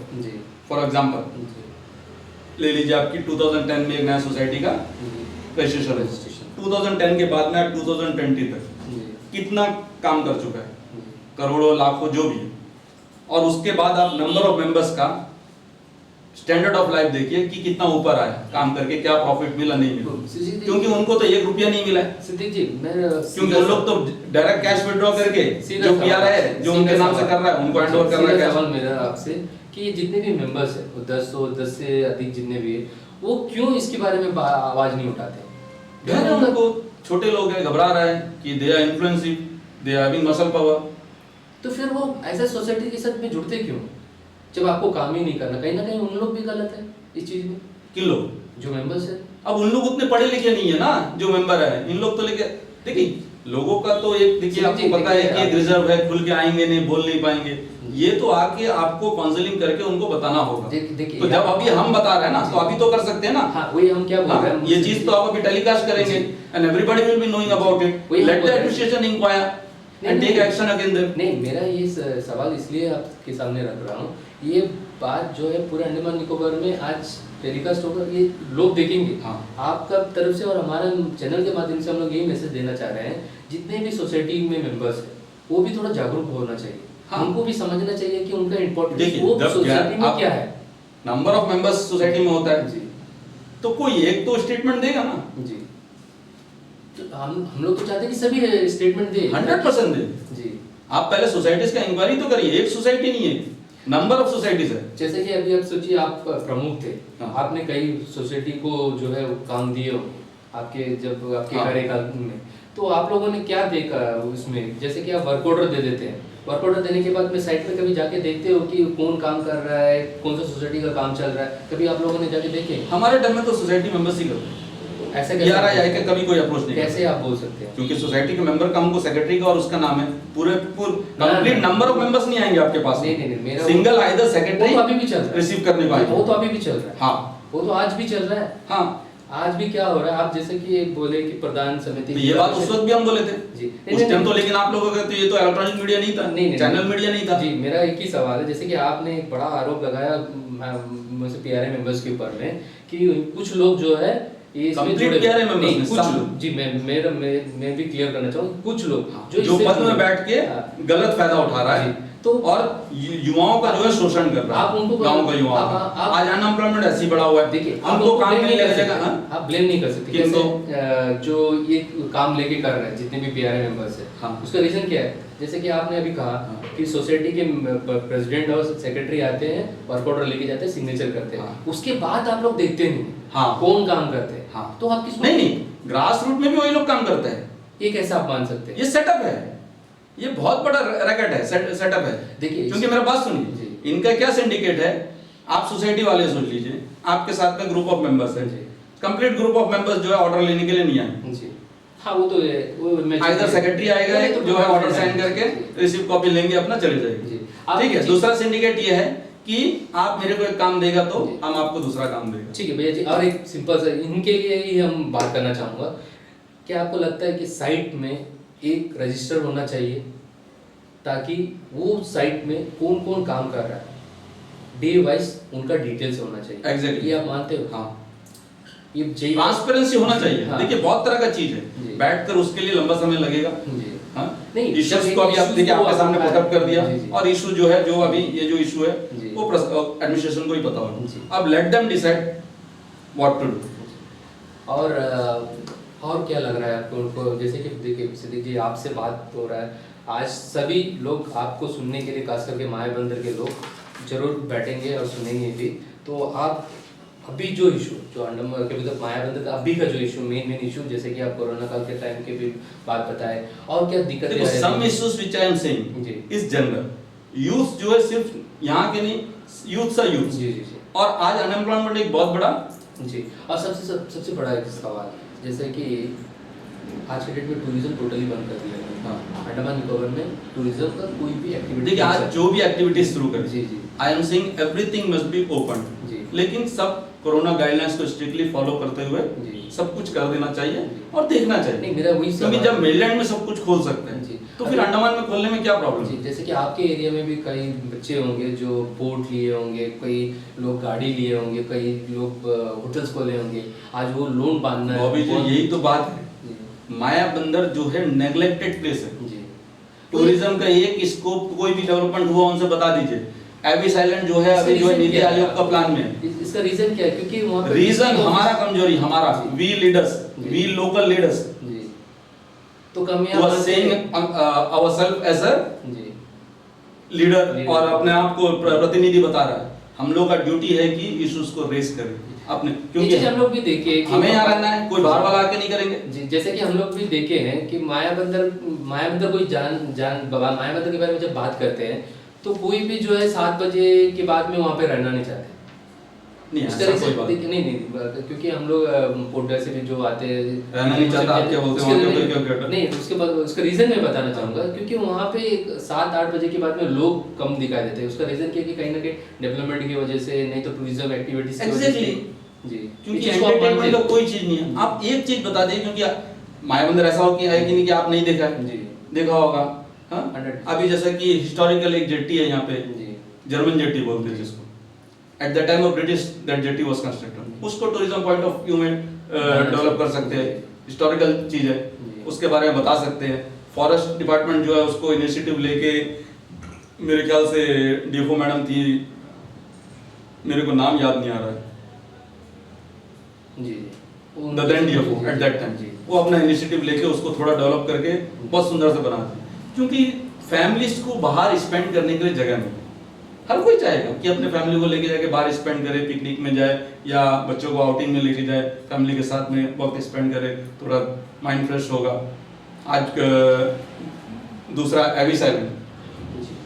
फॉर एग्जांपल ले लीजिए आपकी 2010 में एक नया सोसाइटी का रजिस्ट्रेशन, 2010 के बाद में 2020 तक कितना काम कर चुका है, करोड़ों लाखों जो भी है। और उसके बाद आप नंबर ऑफ मेंबर्स का स्टैंडर्ड ऑफ लाइफ देखिए कि कितना ऊपर आया काम करके, क्या प्रॉफिट मिला नहीं मिला, क्योंकि उनको तो 1 रुपया नहीं मिला है सिद्दीक जी। क्योंकि उन लोग तो डायरेक्ट कैश विड्रॉ करके जो पीआर है जो उनके नाम से कर रहा है उनको हैंड ओवर कर रहा है। सवाल मेरा आपसे कि जितने भी मेंबर्स है, 10 से अधिक जितने भी है, वो क्यों इसके बारे में आवाज नहीं उठाते? उनको छोटे लोग हैं, घबरा रहा है कि they are influencing, they are having muscle power, तो फिर वो ऐसे सोसाइटी के साथ में जुड़ते क्यों जब आपको काम ही नहीं करना? कहीं ना कहीं उन लोग भी गलत है इस चीज में। किन लोग? जो मेंबर्स है। अब उन लोग उतने पढ़े लिखे नहीं है ना जो मेंबर है, इन लोग तो लेके देखिए लोगों का तो एक देखिए आपको पता है कि एक रिजर्व है, खुल के आएंगे नहीं, बोल नहीं पाएंगे, ये तो आके आपको काउंसलिंग करके उनको बताना होगा। तो जब अभी हम बता रहे हैं ना तो अभी तो कर सकते हैं ना। हाँ, वही हम क्या बोल रहे हैं, ये चीज तो आप अभी टेलीकास्ट करेंगे and everybody will be knowing about it. Let the administration inquire and take action against them. नहीं, मेरा ये सवाल इसलिए आपके सामने रख रहा हूँ, ये बात जो है पूरे अंडमान निकोबार में आज टेलीकास्ट होकर ये लोग देखेंगे। हाँ। आपका तरफ से और हमारे चैनल के माध्यम से हम लोग यही मैसेज देना चाह रहे हैं, जितने भी सोसाइटी में मेंबर्स है वो भी थोड़ा जागरूक होना चाहिए। हाँ। उनको भी समझना चाहिए कि उनका इम्पोर्टेंस वो सोसाइटी में क्या है। नंबर ऑफ मेंबर्स सोसाइटी में होता है जी, तो कोई एक तो स्टेटमेंट देगा ना जी। तो हम लोग तो चाहते हैं कि सभी स्टेटमेंट दे, 100% दे जी। आप पहले सोसाइटीज का इंक्वायरी तो करिए, एक सोसाइटी नहीं है, नंबर ऑफ सोसाइटीज है। जैसे कि अभी आप सोचिए, आप प्रमुख थे, हाँ। आपने कई सोसाइटी को जो है काम दिए हो आपके जब आपके हाँ। कार्यकाल में, तो आप लोगों ने क्या देखा उसमें? जैसे कि आप वर्क ऑर्डर दे देते हैं, वर्क ऑर्डर देने के बाद में साइट पे कभी जाके देखते हो कि कौन काम कर रहा है, कौन सा सोसाइटी का काम चल रहा है, कभी आप लोगों ने जाके देखे? हमारे टाइम में तो सोसाइटी मेंबर्स ही करते हैं, ऐसा यार आया कि कभी कोई अप्रोच नहीं कैसे आप बोल सकते हैं? क्योंकि सोसाइटी के मेंबर का हमको सेक्रेटरी का और उसका नाम है, पूरे कंप्लीट नंबर ऑफ मेंबर्स नहीं आएंगे आपके पास। नहीं, मेरा सिंगल आइदर सेक्रेटरी वो अभी भी चल रहा है, रिसीव करने को आएंगे। वो तो अभी भी चल रहा है। हाँ, वो तो आज भी चल रहा है। हाँ, आज भी क्या हो रहा है, आप जैसे कि एक बोले कि प्रधान समिति, ये बात उस वक्त भी हम बोले थे जी, उस टाइम तो, लेकिन आप लोगों का तो ये तो इलेक्ट्रॉनिक मीडिया नहीं था, चैनल मीडिया नहीं था जी। मेरा एक ही सवाल है, जैसे कि आपने एक बड़ा आरोप लगाया मुझसे पीआरए मेंबर्स के ऊपर में कि कुछ लोग जो है ये इसमें जुड़े पीआरए मेंबर्स में कुछ लोग जी, मैं भी क्लियर करना चाहूँ, कुछ लोग जो पद में बैठ के गलत फायदा उठा रहा है तो और युवाओं का जो है शोषण कर रहा है। आप उनको गांव का युवा आज अनएम्प्लॉयमेंट ऐसी बढ़ा हुआ है, देखिए उनको काम नहीं लग जाएगा। आप ब्लेम नहीं कर सकते जैसे जो ये काम लेके कर रहे हैं जितने भी पीआरए मेंबर्स है। हाँ। उसका रीजन क्या है? जैसे कि आपने अभी कहा कि सोसाइटी के प्रेसिडेंट और सेक्रेटरी आते हैं, वर्क ऑर्डर लेके जाते हैं, सिग्नेचर करते हैं, उसके बाद आप लोग देखते नहीं कौन काम करते हैं। हाँ। तो आप किसको नहीं, ग्रास रूट में भी वही लोग काम करते हैं। ये कैसे आप मान सकते हैं? ये सेटअप है, ये बहुत बड़ा रैकेट है, सेटअप है। देखिए, क्योंकि मेरा बात सुनिए, इनका क्या सिंडिकेट है, आप सोसाइटी वाले सोच लीजिए, आपके साथ में ग्रुप ऑफ मेंबर्स है, कंप्लीट ग्रुप ऑफ मेंबर्स जो है ऑर्डर लेने के लिए नहीं आए जी। हाँ, वो तो आइदर सेक्रेटरी आएगा जो है ऑर्डर साइन करके रिसीव कॉपी लेंगे अपना चले जाएंगे। ठीक है। दूसरा सिंडिकेट ये है कि आप मेरे को एक काम देगा तो जी। हम आपको दूसरा काम देगा। ठीक है भैया जी, और एक सिंपल सा इनके लिए ही हम बात करना चाहूँगा। क्या आपको लगता है कि साइट में एक रजिस्टर होना चाहिए ताकि वो साइट में कौन कौन काम कर रहा है डे वाइज उनका डिटेल्स होना चाहिए? Exactly. ये आप मानते हो? हाँ, ये चाहिए। ट्रांसपेरेंसी होना चाहिए। हाँ। देखिए बहुत तरह का चीज जी। है, बैठकर उसके लिए लंबा समय लगेगा। जी। हाँ, नहीं, इश्यूज जब को अभी आप issues देखिए को आपके सामने आप- पुटअप कर दिया, जी, जी। और इशू जो है, जो अभी ये जो इशू है जी। वो एडमिनिस्ट्रेशन को ही पता जी। होगा। अब let them decide what to do. और क्या लग रहा है आपको उनको? जैसे कि देखिए सिद्दीक जी, आपसे बात हो रहा है, आज सभी लोग आपको सुनने के लिए, खास करके माया बंदर के लोग जरूर बैठेंगे और सुनेंगे भी। तो आप अभी जो इशू जो अंडमान के मतलब माया बंदर का अभी का जो इशू मेन इशू, जैसे कि आप कोरोना काल के टाइम के भी बात बताए, और क्या दिक्कतें देखो आ रही सम हैं? इश्यूज व्हिच आई एम जी। Saying is general. यूथ जो है सिर्फ यहाँ के नहीं, यूथ सा यूथ। जी जी जी और आज अनएम्प्लॉयमेंट एक बहुत बड़ा जी। और सबसे बड़ा एक सवाल, जैसे कि आज के डेट में टूरिज्म टोटली बंद कर दिया है। हाँ। अंडमान निकोबार में टूरिज्म का कोई भी एक्टिविटी देखिए आज जो भी एक्टिविटीज शुरू करें, जी जी I am saying everything must be open, जी लेकिन सब कोरोना गाइडलाइंस को स्ट्रिक्टली फॉलो करते हुए जी। सब कुछ कर देना चाहिए जी। और देखना नहीं, चाहिए। मेरा वही क्योंकि सवाल जब है। मेनलैंड में सब कुछ खोल सकते जी। हैं तो फिर अंडमान में खोलने में क्या प्रॉब्लम जी, है? जैसे कि आपके एरिया में भी कई बच्चे होंगे जो बोट लिए होंगे, कई लोग गाड़ी लिए होंगे, कई लोग होटल्स खोले होंगे। आज वो लोन बांधना है। बॉबी जी यही तो बात है, जी माया बंदर जो है नेग्लेक्टेड प्लेस है। जी टूरिज्म का एक स्कोप कोई भी डेवलपमेंट हुआ उनसे बता दीजिए। एबिस आइलैंड जो है अभी जो है नीति आयोग का प्लान में है। इसका रीजन क्या है? क्योंकि वहाँ पे रीजन हमारा कमजोरी, हमारा जी। वी लीडर्स, जी। वी लोकल लीडर्स जी, तो कमियां who are मानते saying हैं। ourselves as a जी लीडर Leader। और अपने आप को प्रतिनिधि बता रहा है। हम लोग का ड्यूटी है कि इश्यूज को रेस करें अपने, ये क्योंकि चीज हम लोग भी देखे कि हमें यहाँ रहना है, कोई बाहर वाला आके नहीं करेंगे। जी, जैसे कि हम लोग भी देखे हैं कि माया बंदर कोई माया बंदर के बारे में जब बात करते हैं तो कोई भी जो है 7 बजे के बाद में वहाँ पे रहना नहीं चाहते। नहीं इस ऐसा तरह से कोई बात नहीं नहीं नहीं, क्योंकि हम लोग पोर्टर से भी जो आते हैं रहना नहीं चाहता, आप क्या बोलते हैं, वहाँ पे क्यों कहते हैं? नहीं, उसके बाद उसका रीजन मैं बताना चाहूंगा। क्योंकि वहाँ पे 7-8 बजे के बाद में लोग कम दिखाई देते हैं। उसका रीजन क्या है कि कहीं ना कहीं डेवलपमेंट की वजह से, नहीं तो टूरिज्म एक्टिविटीज की वजह से। Exactly। जी, क्योंकि ये चीज़ को आप मानते एंटरटेनमेंट का हो? कोई चीज नहीं है। आप एक चीज बता दिए, क्योंकि माया बंदर ऐसा हो कि है कि नहीं कि आप नहीं देखा है, जी देखा होगा। हाँ? 100। अभी जैसा कि हिस्टोरिकल एक जेट्टी है यहाँ पे, जी जर्मन जेट्टी बोलते हैं जिसको, at the time of British that jetty was constructed. उसको टूरिज्म पॉइंट ऑफ व्यू में डेवलप कर सकते हैं, हिस्टोरिकल चीज है, जी। उसके बारे में बता सकते हैं। फॉरेस्ट डिपार्टमेंट जो है उसको इनिशिएटिव लेके, मेरे ख्याल से डीएफओ मैडम थी, मेरे को नाम याद नहीं आ रहा है, जी the then DFO at that time, जी वो अपना इनिशिएटिव लेके उसको थोड़ा डेवलप करके बहुत सुंदर से बना दी। क्योंकि फैमिलीज को बाहर स्पेंड करने के लिए जगह नहीं, हर कोई चाहेगा कि अपने फैमिली को लेके जाके बाहर स्पेंड करे, पिकनिक में जाए या बच्चों को आउटिंग में लेके जाए, फैमिली के साथ में वक्त स्पेंड करे, थोड़ा माइंड फ्रेश होगा। आज दूसरा एबिस आइलैंड, जी।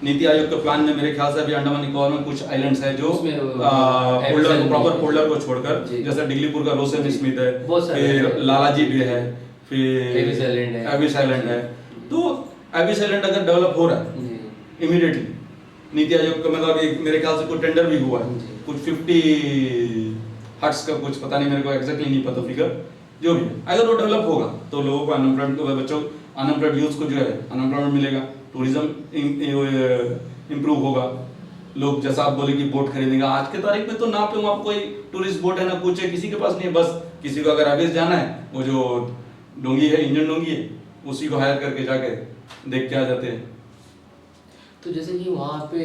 नीति आयोग के प्लान में मेरे ख्याल से अभी अंडमान निकोबार में कुछ आइलैंड्स है जो उसमें, फोल्डर को, प्रॉपर फोल्डर को छोड़कर, जी। जैसे डिग्लीपुर का रोसेन जी। स्मिथ है, बहुत सारे फिर हैं। लालाजी भी है, फिर एबिस आइलैंड है। एबिस आइलैंड है। तो एबिस आइलैंड अगर डेवलप हो रहा है जी इमीडिएटली, नीति आयोग का मतलब एक मेरे ख्याल से कोई टेंडर भी हुआ है, जी। कुछ 50 हट्स का, कुछ पता नहीं, मेरे को एग्जैक्टली नहीं पता फिगर, जो भी है, अगर वो डेवलप होगा तो लोगों को अनएम्प्लॉयड, बच्चों अनएम्प्लॉयड यूथ को जो है अनएम्प्लॉयमेंट मिलेगा, टूरिज्म इंप्रूव होगा। लोग जैसा आप बोले कि बोट खरीदेंगे, आज के तारीख में तो ना पे वहाँ पे कोई टूरिस्ट बोट है ना कुछ है, किसी के पास नहीं है। बस किसी को अगर आगे जाना है, वो जो डोंगी है, इंजन डोंगी है, उसी को हायर करके जाके देख के आ जाते हैं। तो जैसे कि वहाँ पे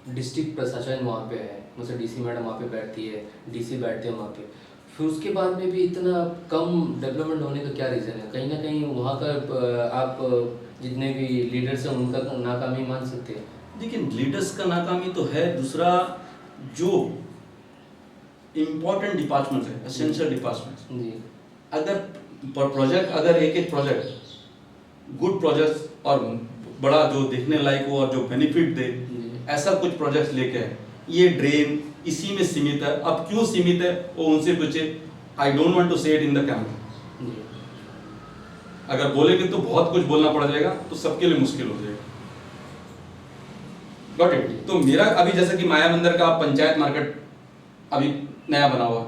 डिस्ट्रिक्ट प्रशासन वहाँ पे है, मतलब डीसी मैडम वहाँ पे बैठती है, डीसी बैठते हैं वहाँ पे, फिर उसके बाद में भी इतना कम डेवलपमेंट होने का क्या रीज़न है? कहीं ना कहीं वहाँ का आप जितने भी लीडर्स हैं उनका नाकामी मान सकते हैं। देखिए लीडर्स का नाकामी तो है, दूसरा जो इम्पोर्टेंट डिपार्टमेंट है, एसेंशियल डिपार्टमेंट, जी अगर प्रोजेक्ट, अगर एक प्रोजेक्ट गुड प्रोजेक्ट और बड़ा जो देखने लायक हो और जो बेनिफिट दे, ऐसा कुछ प्रोजेक्ट लेके आए। ये ड्रेन इसी में सीमित है, अब क्यों सीमित है वो उनसे पूछे। आई डोंट वांट टू से इट इन द कैमरा। अगर बोलेंगे तो बहुत कुछ बोलना पड़ जाएगा, तो सबके लिए मुश्किल हो जाएगा। Got it. तो मेरा अभी जैसे कि माया मंदिर का पंचायत मार्केट अभी नया बना हुआ,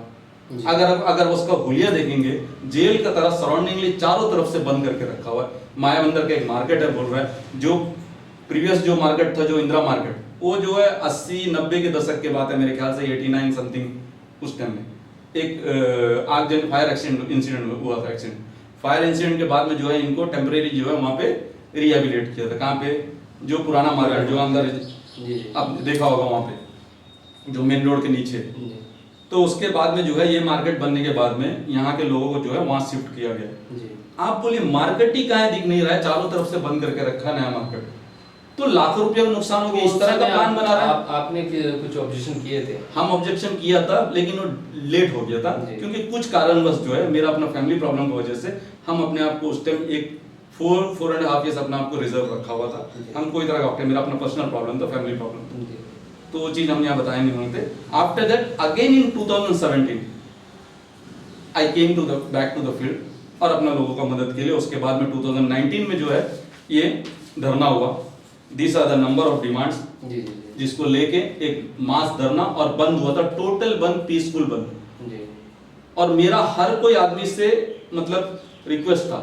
जी। अगर उसका हुलिया देखेंगे, जेल का तरह सराउंडिंगली चारों तरफ से बंद करके रखा हुआ है। माया मंदिर का एक मार्केट है, बोल रहा है जो प्रीवियस जो मार्केट था, जो इंदिरा मार्केट, वो जो है 80-90 के दशक के बात है, मेरे ख्याल से 89 समथिंग उस टाइम में एक आगजनी फायर इंसिडेंट हुआ था। फायर इंसिडेंट के बाद में जो है इनको टेम्परेरी जो है वहाँ पे रिहेबिलिटेट किया था। कहाँ पे? जो पुराना मार्केट जो अंदर अब देखा होगा वहाँ पे जो मेन रोड के नीचे। तो उसके बाद में जो है ये मार्केट बनने के बाद में यहाँ के लोगों को जो है वहाँ शिफ्ट किया गया। आप बोलिए मार्केट ही कहाँ दिख नहीं रहा है, चारों तरफ से बंद करके रखा है नया मार्केट, तो लाखों रुपए का नुकसान हो गया। इस तरह का प्लान बना रहा है। आपने कुछ ऑब्जेक्शन किए थे? हम ऑब्जेक्शन किया था, लेकिन वो लेट हो गया था क्योंकि कुछ कारणवश जो है मेरा अपना फैमिली प्रॉब्लम की वजह से हम अपने आप को उस टाइम एक 4.5 ईयर्स अपने आप को रिजर्व रखा हुआ था। हम कोई तरह का, मेरा अपना पर्सनल प्रॉब्लम था, फैमिली प्रॉब्लम, तो वो चीज हम यहाँ बताए नहीं होते। After that again in 2017 I came to the back to the field और अपना लोगों का मदद के लिए। उसके बाद में 2019 में जो है ये धरना हुआ। This are the number of demands जिसको लेके एक मास धरना और बंद हुआ था, टोटल बंद, पीसफुल बंद। और मेरा हर कोई आदमी से मतलब रिक्वेस्ट था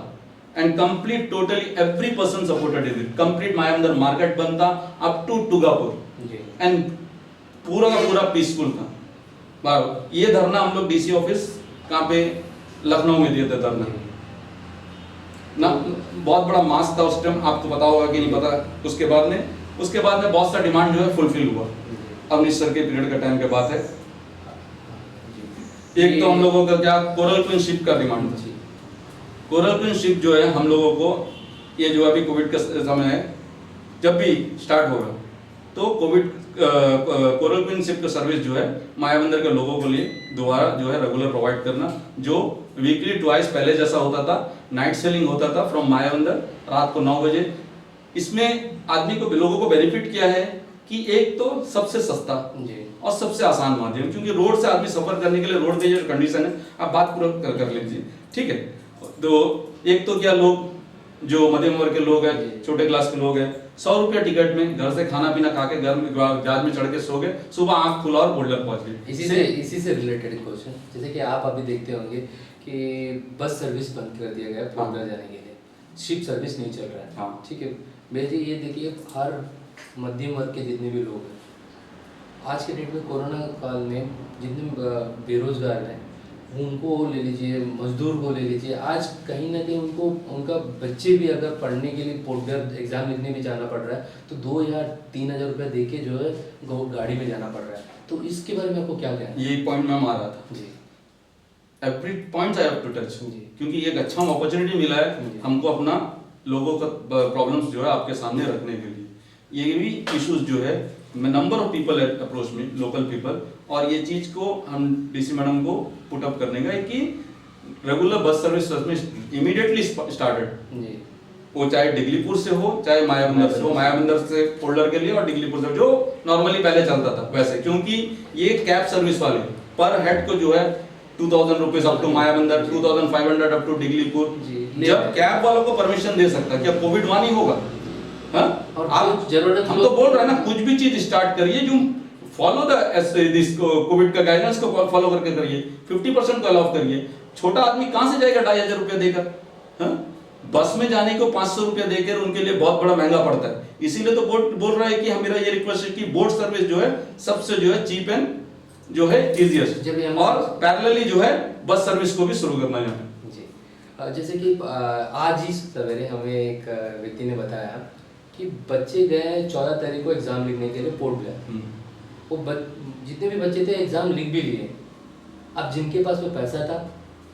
and complete totally every person supported it. Complete Mayabunder market बंद था अप टू टुगापुर एंड पूरा का पूरा पीसफुल था। ये धरना हम लोग डीसी ऑफिस कहाँ पे, लखनऊ में दिए थे धरना ना। बहुत बड़ा मास था उस टाइम, आपको पता होगा कि नहीं पता। उसके बाद में बहुत सा डिमांड जो है फुलफिल हुआ। अवनीश सर के पीरियड का टाइम के बात है। एक तो हम लोगों का क्या, कोरल क्वीन शिप का डिमांड था। कोरल क्वीन शिप जो है हम लोगों को, ये जो अभी कोविड का समय है, जब भी स्टार्ट होगा तो कोविड कोरल क्वीन शिप का सर्विस जो है माया मंदिर के लोगों के लिए दोबारा जो है रेगुलर प्रोवाइड करना, जो वीकली ट्वाइस पहले जैसा होता था। नाइट सेलिंग होता था फ्रॉम माया मंदिर रात को 9 बजे। इसमें आदमी को, लोगों को बेनिफिट क्या है कि एक तो सबसे सस्ता और सबसे आसान माध्यम, क्योंकि रोड से आदमी सफर करने के लिए रोड की जो कंडीशन है, आप बात पूरा कर लीजिए, ठीक है। तो एक तो क्या, लोग जो मध्यम वर्ग के लोग हैं, छोटे क्लास के लोग हैं, 100 रुपया टिकट में घर से खाना पीना खा के घर में जहाज में चढ़ के सो गए, सुबह आंख खुला और बोल्डर पहुंच गए। इसी से रिलेटेड क्वेश्चन, जैसे कि आप अभी देखते होंगे कि बस सर्विस बंद कर दिया गया पोर्टल जाने के लिए, शिप सर्विस नहीं चल रहा है, ठीक है। बेटी ये देखिए, हर मध्यम वर्ग के जितने भी लोग हैं आज के डेट में, कोरोना काल में जितने बेरोजगार हैं, उनको ले लीजिए, मजदूर को ले लीजिए, आज कहीं ना कहीं उनको, उनका बच्चे भी अगर पढ़ने के लिए पोर्टल एग्जाम लिखने भी जाना पड़ रहा है तो 2 या 3 हज़ार रुपया दे के जो है गाड़ी में जाना पड़ रहा है। तो इसके बारे में आपको क्या कहना है? यही पॉइंट मैं मार रहा था जी। Every point I have to touch, क्योंकि एक अच्छा अपॉर्चुनिटी मिला है हमको अपना लोगों का प्रॉब्लम्स जो है आपके सामने रखने के लिए। ये भी इश्यूज जो है, नंबर ऑफ पीपल अप्रोच में, लोकल पीपल, और ये चीज को हम डीसी मैडम को पुट अप करने का कि regular bus service immediately started, वो चाहे डिगलीपुर से हो चाहे माया मंदिर से हो, माया मंदिर से फोल्डर के लिए और डिगलीपुर से जो नॉर्मली पहले चलता था वैसे, क्योंकि ये कैब सर्विस वाले पर हेड को जो है 2000 रुपीज अप टू माया मंदिर, 2500 अप टू डिगलीपुर। जब कैब वालों को परमिशन दे सकता है, क्या कोविड वहां नहीं होगा? और आप जरूरत, हम तो बोल रहे हैं ना, कुछ भी चीज स्टार्ट करिए जो फॉलो दिस कोविड का गाइडेंस को फॉलो करके करिए, 50% को अलाउ करिए। छोटा आदमी कहां से जाएगा 2500 रुपया देकर? बस में जाने को 500 रुपया देकर उनके लिए बहुत बड़ा महंगा पड़ता है। इसीलिए तो बोर्ड बोल रहा है कि मेरा ये रिक्वेस्ट है कि बोर्ड सर्विस जो है सबसे जो है चीप एंड जो है इजीएस्ट, और पैरेलली जो है बस सर्विस को भी शुरू करना है जी। जैसे कि आज ही सवेरे हमें एक व्यक्ति ने बताया कि बच्चे गए 14 तारीख को एग्जाम लिखने के लिए पोर्ट ब्लेयर, वो जितने भी बच्चे थे एग्जाम लिख भी लिए। अब जिनके पास में पैसा था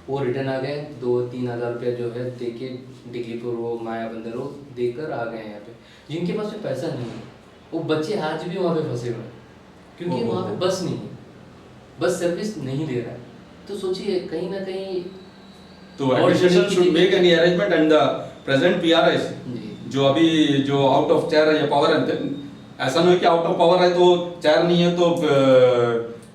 वो रिटर्न आ गए, 2-3 हज़ार रुपया जो है दे के डिगलीपुर हो, माया बंदर हो देकर आ गए यहाँ पे। जिनके पास में पैसा नहीं है वो बच्चे आज भी वहाँ पे फंसे हुए हैं, क्योंकि वहाँ पे बस नहीं है, बस सर्विस नहीं दे रहा है। तो सोचिए कहीं ना कहीं तो administration should make any arrangement and the present PRIs जो अभी जो आउट ऑफ चेयर है या पावर है, ऐसा नहीं है कि आउट ऑफ पावर है तो चेयर नहीं है तो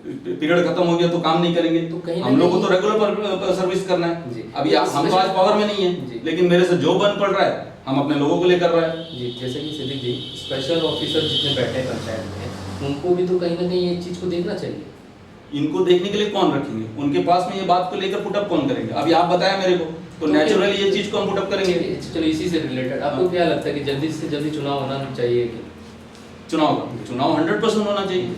पीरियड खत्म हो गया तो काम नहीं करेंगे। तो हम लोग को तो रेगुलर सर्विस करना है। अभी हम तो आज पावर में नहीं है, लेकिन मेरे से जो बन पड़ रहा है हम अपने लोगों को लेकर रहे हैं। जी, जैसे कि सिद्दीक जी, स्पेशल ऑफिसर जितने बैठे हैं पंचायत में, उनको भी तो कहीं ना कहीं ये चीज़ को देखना चाहिए। इनको देखने के लिए कौन रखेंगे? उनके पास में ये बात को लेकर पुटअप कौन करेंगे? अभी आप बताया मेरे को, तो नेचुरली ये चीज को हम पुटअप करेंगे। चलो इसी से रिलेटेड आपको क्या लगता है कि जल्दी से जल्दी चुनाव होना चाहिए कि चुनाव 100% होना चाहिए।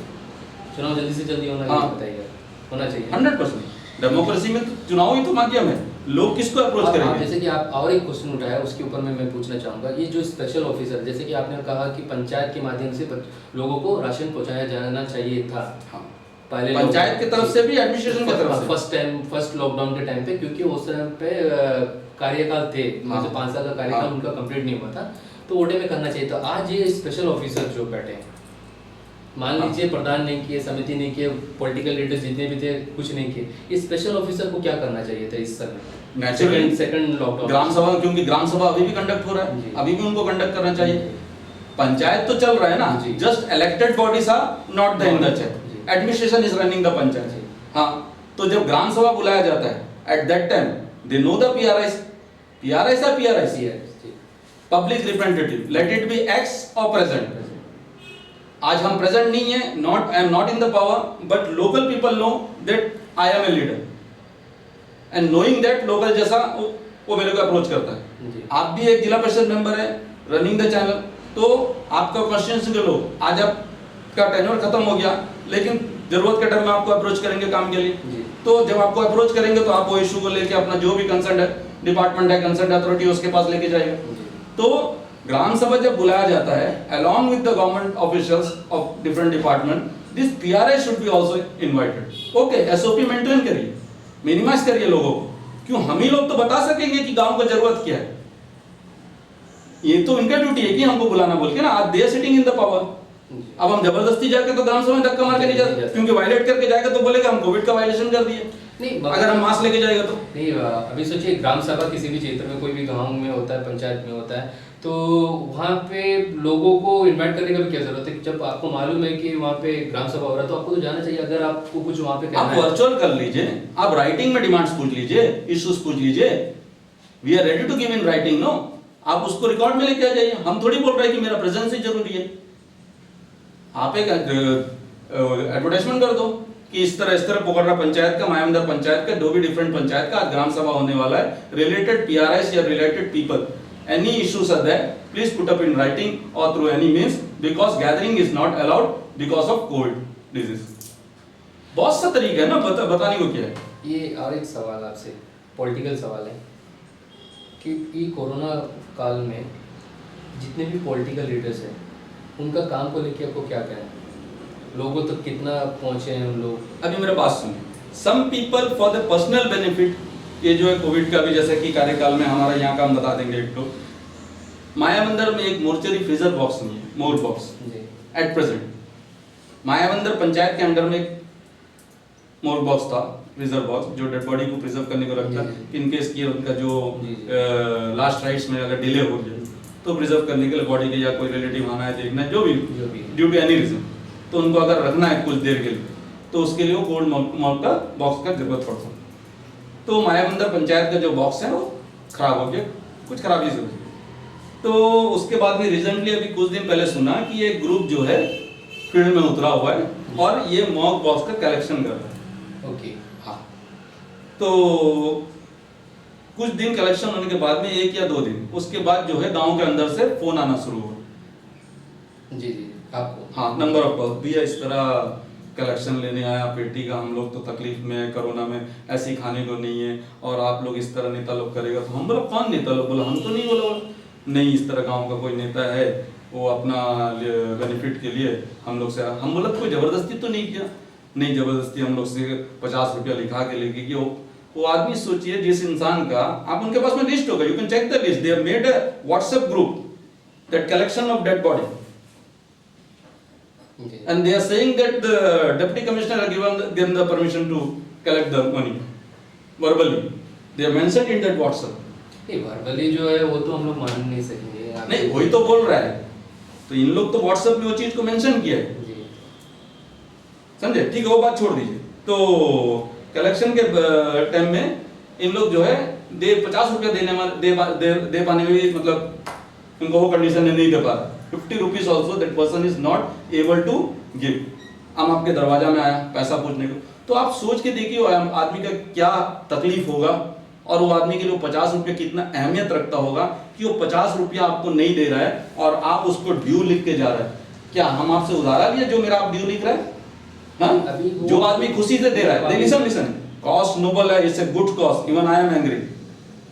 चुनाव जल्दी से जल्दी होना हाँ। चाहिए, बताइए। होना चाहिए 100%। डेमोक्रेसी में तो चुनाव ही तो माध्यम है, लोग किसको अप्रोच आप करेंगे? जैसे कि आप और एक क्वेश्चन उठाया, उसके ऊपर मैं पूछना चाहूँगा, ये जो स्पेशल ऑफिसर, जैसे कि आपने कहा कि पंचायत के माध्यम से लोगों को राशन पहुँचाया जाना चाहिए था। हाँ, पहले पंचायत की तरफ से भी, एडमिनिस्ट्रेशन की तरफ से। फर्स्ट लॉकडाउन के टाइम पे, क्योंकि उस टाइम पे कार्यकाल थे, मतलब 5 साल का कार्यकाल हाँ। उनका कंप्लीट नहीं हुआ था, तो वोटे में करना चाहिए था। आज ये स्पेशल ऑफिसर जो बैठे हैं, मान हाँ। लीजिए प्रधान नहीं किए, समिति नहीं किए, पॉलिटिकल लीडर्स जितने भी थे कुछ नहीं किए, ये स्पेशल ऑफिसर को क्या करना चाहिए था इस समय? नेचुरली सेकंड लॉकडाउन ग्राम सभा, क्योंकि ग्राम सभा अभी भी कंडक्ट हो रहा जी। है, अभी भी उनको कंडक्ट करना चाहिए। पंचायत तो चल रहा है ना, जी। Just elected bodies are not the in the chair, जी। एडमिनिस्ट्रेशन इज रनिंग द जी। पंचायत। हाँ, तो जब ग्राम सभा बुलाया जाता है, at that time they know the PRIs और PRIs, public representative, let it be ex और प्रेजेंट। आज हम प्रेजेंट नहीं है, not I am not in the power, but local people know that I am a leader, and knowing that local जैसा वो मेरे को अप्रोच करता है। जी। आप भी एक जिला परिषद मेंबर है, रनिंग द चैनल, तो आपका कॉन्स्टिट्यूंसी के लोग, आज आपका टेन्योर खत्म हो गया, लेकिन जरूरत के टाइम में आपको अप्रोच करेंगे काम के लिए। जी। तो जब आपको अप्रोच करेंगे तो आप वो इशू को लेके अपना जो भी कंसर्न है, डिपार्टमेंट है, कंसर्न अथॉरिटी, उसके पास लेके जाएगा। तो ग्राम सभा जब बुलाया जाता है, along with the government officials of different department, this PRI should be also invited. Okay, SOP maintain करिए, मिनिमाइज करिए लोगों को, क्यों हम ही लोग तो बता सकेंगे कि गांव को जरूरत क्या है। ये तो इनका ड्यूटी है कि हमको बुलाना बोल के ना, आज they are sitting in the power. अब हम जबरदस्ती जाके तो ग्राम सभा में धक्का मार के नहीं जाते, क्योंकि वायलेट करके जाएगा तो बोलेगा हम कोविड का वायलेशन कर दिए। नहीं, अगर हम मास्क लेके जाएगा तो नहीं, अभी सोचिए ग्राम सभा किसी भी क्षेत्र में, कोई भी गांव में होता है, पंचायत में होता है, तो वहाँ पे लोगों को इनवाइट करने का भी क्या जरूरत है? जब आपको मालूम है कि वहाँ पे ग्राम सभा हो रहा है, तो आपको तो जाना चाहिए। अगर आपको कुछ वहाँ पे आप वर्चुअल कर लीजिए, आप राइटिंग में डिमांड्स पूछ लीजिए, इश्यूज पूछ लीजिए, we are ready to give in writing. No, आप उसको रिकॉर्ड में लेके आ जाइए। हम थोड़ी बोल रहे हैं कि मेरा प्रेजेंस ही जरूरी है। आप एक एडवर्टाइजमेंट कर दो कि इस तरह पोखरा पंचायत का, मायाबंदर पंचायत का, जो भी डिफरेंट पंचायत का आज ग्राम सभा होने वाला है, रिलेटेड पीआरआईस या related people, any issues are there, please put up in writing or through any means, because gathering is not allowed because of COVID disease. बहुत सा तरीका है ना बताने को क्या है। ये और एक सवाल आपसे, पॉलिटिकल सवाल है कि ये कोरोना काल में जितने भी पॉलिटिकल लीडर्स हैं, उनका काम को लेके आपको क्या कहना है? लोगों तक कितना पहुंचे हैं उन लोग? अभी मेरे पास सुनिए, some people for the personal benefit, ये जो है कोविड का भी, जैसे कि कार्यकाल में हमारा यहाँ का हम बता देंगे एक तो, मायाबंदर में एक मोर्चरी फ्रीजर बॉक्स नहीं है, morgue box at present. Mayabunder panchayat के अंडर में एक मोर बॉक्स था, फ्रीजर बॉक्स, जो डेड बॉडी को प्रिजर्व करने को रखता है, इन केस की उनका जो लास्ट राइट्स में अगर डिले हो गया तो प्रिजर्व करने के लिए बॉडी के, या कोई रिलेटिव आना है देखना है, जो भी ड्यू टू एनी रीजन, तो उनको अगर रखना है कुछ देर के लिए, तो उसके लिए वो गोल्ड मोल्ड का बॉक्स का जरूरत पड़ता है। तो मायाबंदर पंचायत का जो बॉक्स है वो खराब हो गया, कुछ खराबी से हुई। तो उसके बाद में रिसेंटली अभी कुछ दिन पहले सुना कि ये ग्रुप जो है फील्ड में उतरा हुआ है और ये मॉक बॉक्स का कलेक्शन कर रहा है। ओके। हाँ, तो कुछ दिन कलेक्शन होने के बाद में, 1 या 2 दिन, उसके बाद जो है गांव के अंदर से फोन आना शुरू हुआ। जी जी, आपको? हाँ, नंबर ऑफ कॉल, भैया इस तरह कलेक्शन लेने आया पेटी का, हम लोग तो तकलीफ में है, कोरोना में ऐसे खाने को नहीं है, और आप लोग इस तरह नेता लोग करेगा। तो हम बोला कौन नेता लोग? बोला हम तो नहीं। बोला नहीं, इस तरह गांव का कोई नेता है, वो अपना बेनिफिट के लिए हम लोग से। हम बोला कोई जबरदस्ती तो नहीं किया? नहीं, जबरदस्ती हम लोग से 50 रुपया लिखा के लेके कि वो आदमी, सोचिए जिस इंसान का, आप उनके पास में लिस्ट होगा, you can check the list, they have made a WhatsApp group that collection of dead body, and they are saying that the deputy commissioner have given them the permission to collect the money verbally, they are mentioned in that WhatsApp. नहीं, verbally जो है वो तो हम लोग मान नहीं सकेंगे। नहीं, वही तो बोल रहा है, तो इन लोग तो WhatsApp में वो चीज को मेंशन किया है, जी, समझे? ठीक है, वो बात छोड़ दीजिए। तो कलेक्शन के टाइम में इन लोग जो है 50 रुपया देने में दे पाने में भी मतलब उनको वो कंडीशन नहीं दे पा रहा, 50 rupees also that person is not able to give. हम आपके दरवाजा में आया पैसा पूछने को, तो आप सोच के देखिए वो आदमी का क्या तकलीफ होगा, और वो आदमी के लिए 50 रुपये कितना अहमियत रखता होगा कि वो 50 रुपया आपको नहीं दे रहा है और आप उसको ड्यू लिख के जा रहे हैं। क्या हम आपसे उधारा लिया जो मेरा आप ड्यू लिख रहे हैं? हाँ? जो आदमी खुशी से दे रहा है, लिसन, कॉस्ट नोबल है, it's a good cost, even I am angry,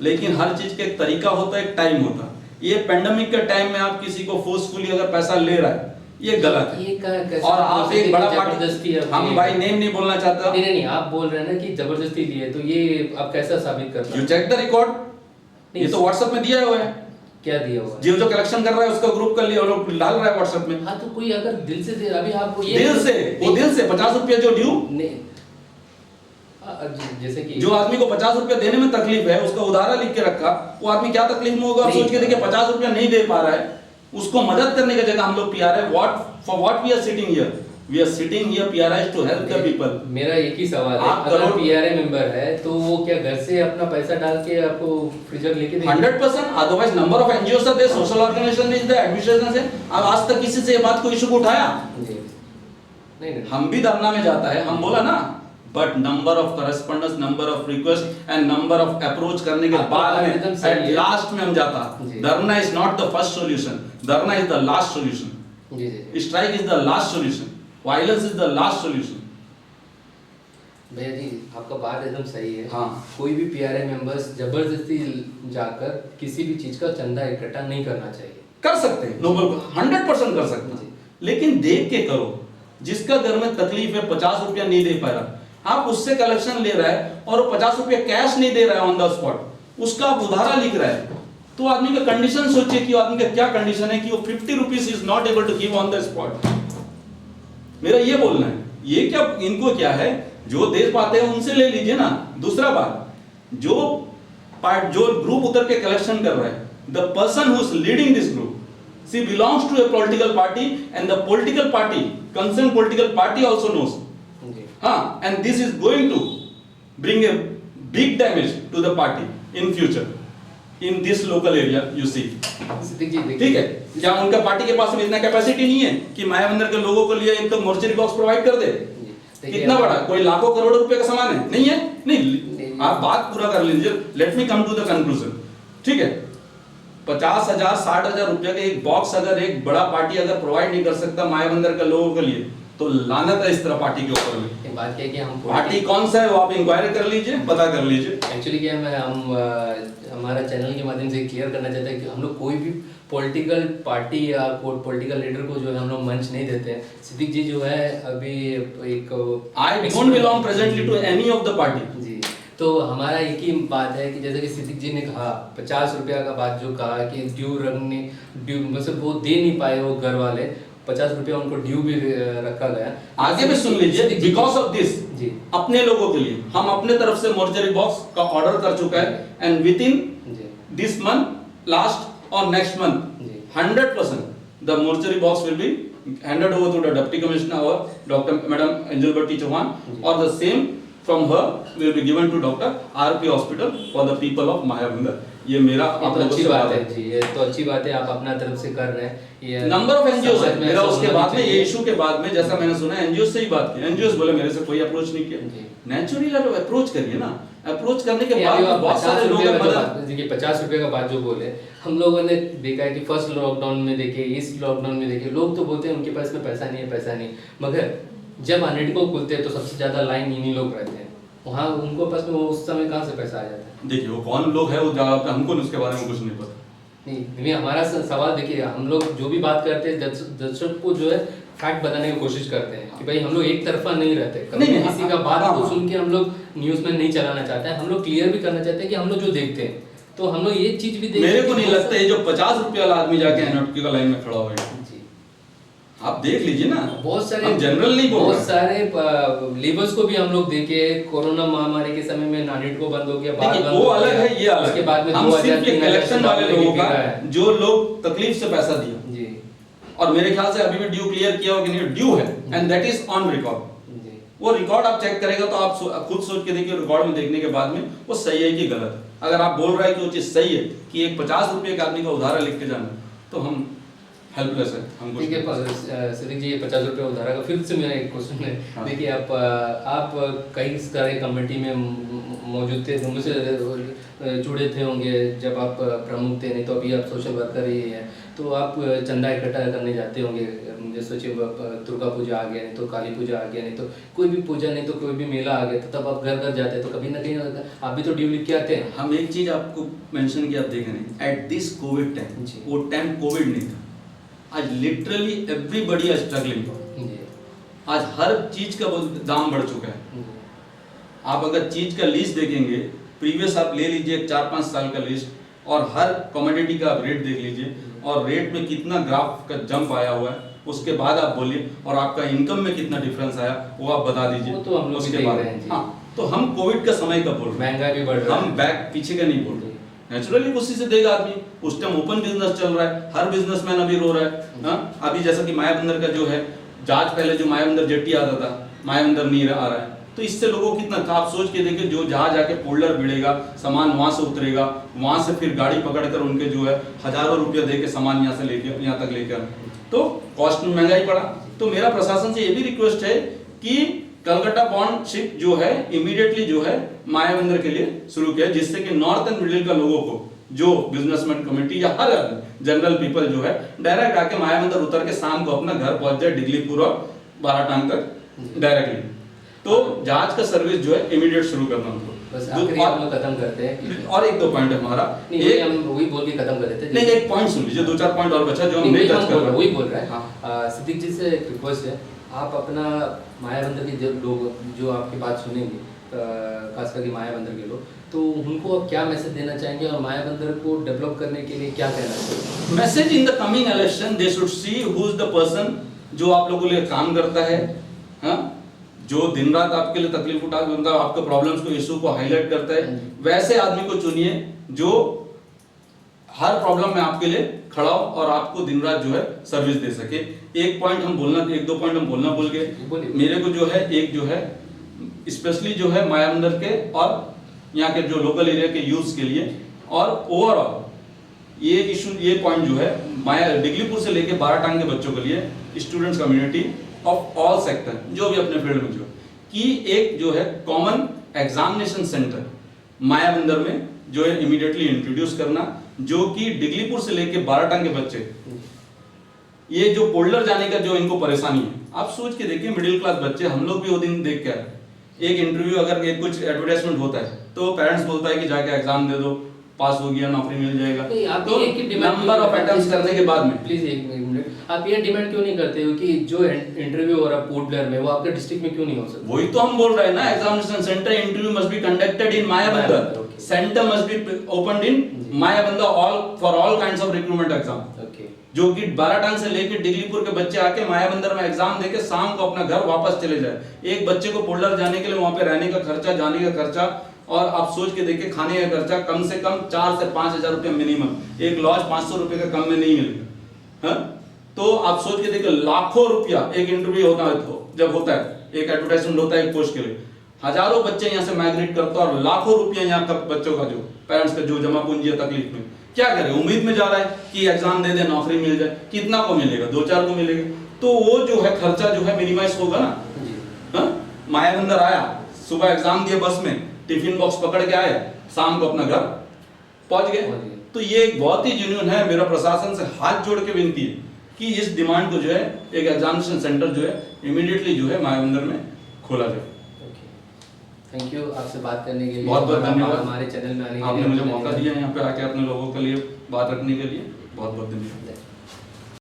लेकिन हर चीज का एक तरीका होता है, एक टाइम होता है। ये पेंडेमिक के टाइम में आप किसी को फोर्सफुली अगर पैसा ले रहा है, ये गलत है। और आप एक बड़ा पार्टी, हम भाई नेम नहीं बोलना चाहता, नहीं आप बोल रहे हैं ना कि जबरदस्ती दी है, तो ये आप कैसा साबित कर रहे हैं? यू चेक द रिकॉर्ड, ये तो व्हाट्सएप में दिया हुआ है। क्या दिया हुआ है? जो कलेक्शन कर रहा है उसका ग्रुप कर लिया और लोग डाल रहा है व्हाट्सएप में। हाँ तो कोई अगर दिल से दे, अभी आप वो ये दिल से 50 रुपया जो ड्यू, जैसे कि जो आदमी को 50 रुपया देने में तकलीफ है, उसका उधारा लिख के रखा, वो आदमी क्या तकलीफ में होगा? सोच के देखिए 50 रुपया नहीं दे पा रहा है, उसको मदद करने की जगह हम लोग पीआर है, what we are sitting here, we are sitting here PRI to help the people. मेरा एक ही सवाल है, अगर पीआरआई मेंबर है तो वो क्या घर से अपना पैसा डाल के आपको फ्रीजर लेके देंगे? 100%, otherwise number of NGOs are there, social organisation is the administration से। अब आज तक किसी से ये बात को इशू को उठाया? नहीं। हम भी धरना में जाता है, हम बोला ना, but number of correspondence, number of request and number of approach करने के बाद में एट लास्ट में हम जाता। Dharna is not the first solution, dharna is the last solution. जी। Strike is the last solution, violence is the last solution. भैया जी आपका बात एकदम सही है। हाँ। कोई भी पीआरआई मेंबर्स जबरदस्ती जाकर किसी भी चीज का चंदा इकट्ठा नहीं करना चाहिए। कर सकते हैं, नोबल को 100% कर सकते हैं, लेकिन देख के करो। जिसका घर में तकलीफ है, 50 रुपया नहीं दे पा रहा, आप उससे कलेक्शन ले रहा है और 50 रुपया कैश नहीं दे रहा है ऑन द स्पॉट, उसका आप उधारा लिख रहा है, तो आदमी का कंडीशन सोचिए कि आदमी का क्या कंडीशन है कि वो 50 rupees is not able to give on the spot. मेरा ये बोलना है, ये क्या इनको क्या है, जो दे पाते हैं उनसे ले लीजिए ना। दूसरा बात, जो ग्रुप उतर के कलेक्शन कर रहा है, the person who is leading this group, she belongs to a political party and the political party, concerned political party also knows. And this is going to bring a big damage to the party in future in this local area you see. ठीक है, क्या उनका party के पास में इतना capacity नहीं है कि माया मंदिर के लोगों के लिए एक तो मोर्चरी बॉक्स प्रोवाइड कर दे? कितना बड़ा, कोई लाखों करोड़ों रुपए का सामान है? नहीं है, नहीं। आप बात पूरा कर लीजिए, let me come to the conclusion. ठीक है, 50,000 60,000 रुपया का एक बॉक्स अगर एक बड़ा पार्टी अगर प्रोवाइड नहीं कर सकता माया मंदिर के लोगों के लिए, तो लानत है इस तरह पार्टी के ऊपर में। बात क्या है कि हम पार्टी कौन सा है वो आप इंक्वायरी कर लीजिए, पता कर लीजिए। एक्चुअली क्या है, हम हमारा चैनल के माध्यम से क्लियर करना चाहते हैं कि हम लोग कोई भी पॉलिटिकल पार्टी या पॉलिटिकल लीडर को जो है हम लोग मंच नहीं देते हैं। सिद्दीक जी जो है अभी एक I don't belong presently to any of the party. जी, तो हमारा एक ही बात है कि जैसे कि सिद्दीक जी ने कहा 50 रुपया का बात जो कहा कि ड्यू मतलब वो दे नहीं पाए वो घर वाले, 50 रुपया उनको ड्यू भी रखा गया। आगे भी सुन लीजिए, बिकॉज ऑफ दिस जी अपने लोगों के लिए हम अपने तरफ से मोर्चरी बॉक्स का ऑर्डर कर चुका है, and within this month last और next month 100% the mortuary box will be handed over to the deputy commissioner or Dr. Madam Angel Bhatti Chauhan, or the same from her will be given to Dr. RP Hospital for the people of Mayabunder. ये मेरा तो अच्छी बात है जी, ये तो अच्छी बात है, आप अपना तरफ से कर रहे हैं। ये नंबर ऑफ एनजीओ है मेरा, उसके बाद में ये इशू के बाद में जैसा मैंने सुना एनजीओ से ही बात की, एनजीओ बोले मेरे से कोई अप्रोच नहीं किया। नेचुरली अप्रोच करिए ना, अप्रोच करने के बाद बहुत सारे लोग देखिए 50 रुपए का बात जो बोले, हम लोगों ने देखा है कि फर्स्ट लॉकडाउन में देखे, इस लॉकडाउन में देखे, लोग तो बोलते हैं उनके पास में पैसा नहीं है, पैसा नहीं, मगर जब अनेटको खुलते हैं तो सबसे ज्यादा लाइन इन्हीं लोग रहते हैं, वहाँ उनको पास में उस समय कहाँ से पैसा आ जाता है? देखिए वो कौन लोग है वो हमको उसके बारे में कुछ नहीं पता। नहीं, हमारा सवाल देखिए, हम लोग जो भी बात करते हैं दर्शक को जो है फैक्ट बताने की कोशिश करते हैं कि भाई हम लोग एक तरफा नहीं रहते, कभी किसी का बात को सुन के हम लोग न्यूज़ में नहीं चलाना चाहते हैं, हम लोग क्लियर भी करना चाहते हैं कि हम लोग जो देखते हैं, तो हम लोग ये चीज भी देखते हैं। मेरे को नहीं लगता है जो 50 रुपये वाला आदमी जाके एनओटी का लाइन में खड़ा हुआ है, आप देख लीजिए ना, बहुत सारे हम जनरल नहीं बोल रहे, बहुत सारे लेबर्स को भी हम लोग देखे, कोरोना महामारी के समय में नानिट को बंद हो गया, बाहर बंद वो अलग है, ये अलग। उसके बाद में हम सिर्फ ये कलेक्शन वाले लोगों का जो लोग तकलीफ से पैसा दिया जी, और मेरे ख्याल से अभी भी ड्यू क्लियर किया हो कि नहीं, ड्यू है and that is on record. वो रिकॉर्ड आप चेक करेगा तो आप खुद सोच के देखिए, रिकॉर्ड में देखने के बाद में वो सही है कि गलत है। अगर आप बोल रहे हैं कि वो चीज सही है कि एक 50 रुपये का आदमी का उधारा लिख के जाना, तो हम हेल्पलेस है, हम कुछ ठीक है सिद्दीक जी, ये 50 रुपये उधारा का फिर से मेरा एक क्वेश्चन है। हाँ। देखिए आप कई सारे कमेटी में मौजूद थे, मुझसे जुड़े थे होंगे जब आप प्रमुख थे, नहीं तो अभी आप सोशल वर्कर ही हैं, तो आप चंदा इकट्ठा करने जाते होंगे। जैसे सोचिए दुर्गा पूजा आ गया, नहीं तो काली पूजा आ गया, नहीं तो कोई भी पूजा, नहीं तो कोई भी मेला आ गया, तो तब आप घर घर जाते हैं, तो कभी ना कहीं आप भी तो ड्यू लिख के आते हैं। हम एक चीज आपको मेंशन किया, आप देखें नहीं, एट दिस कोविड टाइम, जी। वो टाइम कोविड नहीं था, आज लिटरली एवरीबडी आर स्ट्रगलिंग। जी आज हर चीज का दाम बढ़ चुका है। जी आप अगर चीज का लिस्ट देखेंगे, प्रीवियस आप ले लीजिए 4-5 साल का लिस्ट और हर कमोडिटी का आप रेट देख लीजिए और रेट में कितना ग्राफ का जंप आया हुआ है, उसके बाद आप बोलिए और आपका इनकम में कितना डिफरेंस आया वो आप बता दीजिए। वो तो हम लोग भी उसके देख बाद रहे हैं जी। हाँ, तो हम कोविड का समय का बोल रहे हैं, महंगाई भी बढ़ रहा हम है। बैक पीछे का नहीं बोल रहे। नेचुरली उसी से देगा आदमी, उस टाइम ओपन बिजनेस चल रहा है, हर बिजनेसमैन अभी रो रहा है। हाँ, अभी जैसा कि मायाबंदर का जो है जहाज, पहले जो मायाबंदर जेट्टी आता था, मायाबंदर नहीं आ रहा है, तो इससे लोगों को कितना था, आप सोच के देखिए, जो जहाज आके पोल्डर भिड़ेगा, सामान वहां से उतरेगा, वहां से फिर गाड़ी पकड़कर उनके जो है हजारों रुपया देके सामान यहाँ से लेके यहाँ तक लेकर, तो कॉस्ट में महंगाई पड़ा। तो मेरा प्रशासन से ये भी रिक्वेस्ट है कि कलकत्ता बॉन्ड शिप जो है इमीडिएटली जो है मायाबंदर के लिए शुरू किया, जिससे कि नॉर्थ एंड मिडिल का लोगों को, जो बिजनेसमैन कमेटी या हर जनरल पीपल जो है डायरेक्ट आके मायाबंदर उतर के शाम को अपना घर पहुंच जाए, डिगलीपुर और बाराटांग तक डायरेक्टली। तो जहाज का सर्विस जो है इमीडिएट शुरू करना उनको। बस आखिरी हम लोग खत्म करते हैं। और एक दो पॉइंट है हमारा, नहीं हम वही बोल के खत्म कर देते हैं। नहीं एक पॉइंट सुन लीजिए, 2-4 पॉइंट और बचा जो हम नहीं टच कर रहे, वही बोल रहा है। हाँ। सिद्दीक जी से एक रिक्वेस्ट है, आप अपना मायाबंदर के जो लोग जो आपकी बात सुनेंगे, खास करके मायाबंदर के लोग, तो उनको आप क्या मैसेज देना चाहेंगे और मायाबंदर को डेवलप करने के लिए क्या कहना चाहेंगे? Message in the coming election they should see who is the person जो आप लोगों के लिए काम करता है, हाँ, जो दिन रात आपके लिए तकलीफ उठा के आपके प्रॉब्लम्स को, इशू को हाईलाइट करता है, वैसे आदमी को चुनिए जो हर प्रॉब्लम में आपके लिए खड़ा हो और आपको दिन रात जो है सर्विस दे सके। एक पॉइंट हम बोलना, एक दो पॉइंट हम बोलना भूल गए। मेरे को जो है एक जो है स्पेशली जो है मायाबंदर के और यहाँ के जो लोकल एरिया के यूथ के लिए और ओवरऑल ये इशू, ये पॉइंट जो है माया डिगलीपुर से लेके बाराटांग के बच्चों के लिए, students community of all sector जो भी अपने फील्ड में जो कि एक जो है कॉमन एग्जामिनेशन सेंटर मायाबंदर में जो है इमीडिएटली इंट्रोड्यूस करना, जो कि डिगलीपुर से लेके बाराटांग के बच्चे, ये जो पोल्डर जाने का जो इनको परेशानी है, आप सोच के देखिए, मिडिल क्लास बच्चे, हम लोग भी वो दिन देख के आए, एक इंटरव्यू अगर एक कुछ एडवर्टाइजमेंट होता है तो पेरेंट्स बोलता है कि जाके एग्जाम दे दो, पास हो गया नौकरी मिल जाएगा, तो नंबर ऑफ अटेम्प्ट्स करने के बाद में प्लीज एक मिनट, आप ये डिमांड क्यों नहीं करते हो कि जो इंटरव्यू हो रहा है पोर्ट ब्लेयर में, वो आपके डिस्ट्रिक्ट में क्यों नहीं हो सकता? वही तो हम बोल रहे हैं ना, examination centre interview must be conducted in Mayabunder, centre must be opened in Mayabunder all for all kinds of recruitment exam, जो कि बाराटांग से लेके डिगलीपुर के बच्चे आके मायाबंदर में एग्जाम देके शाम को अपना घर वापस चले जाए। एक बच्चे को पोल्डर जाने के लिए वहां पे रहने का खर्चा, जाने का खर्चा, और आप सोच के देखिए खाने का खर्चा कम से कम 4 से 5 हजार रुपया मिनिमम, एक लॉज 500 रुपए का कम में नहीं मिलेगा, हाँ? तो आप सोच के देखिए लाखों रुपया एक इंटरव्यू होता है, तो जब होता है एक एडवर्टाइजमेंट होता है एक पोस्ट के लिए, हजारों बच्चे यहाँ से माइग्रेट करते हैं और लाखों रुपया यहाँ का बच्चों का जो पेरेंट्स का जो जमा पूंजी है तकलीफ में, क्या करे, उम्मीद में जा रहा है कि एग्जाम दे दे नौकरी मिल जाए, कितना को मिलेगा, 2-4 को मिलेगा, तो वो जो है खर्चा जो है मिनिमाइज होगा ना। हाँ? मायाबंदर आया, सुबह एग्जाम दिया, बस में टिफिन बॉक्स पकड़ के आए, शाम को अपना घर पहुंच गए। तो ये एक बहुत ही जेन्युइन है, मेरा प्रशासन से हाथ जोड़ के विनती है कि इस डिमांड को जो है एक एग्जामिनेशन सेंटर जो है इमीडिएटली जो है मायाबंदर में खोला जाए। थैंक यू, आपसे बात करने के लिए बहुत बहुत धन्यवाद, हमारे चैनल में आने के लिए आपने मुझे मौका दिया यहाँ पे आके अपने लोगों के लिए बात रखने के लिए, बहुत बहुत धन्यवाद।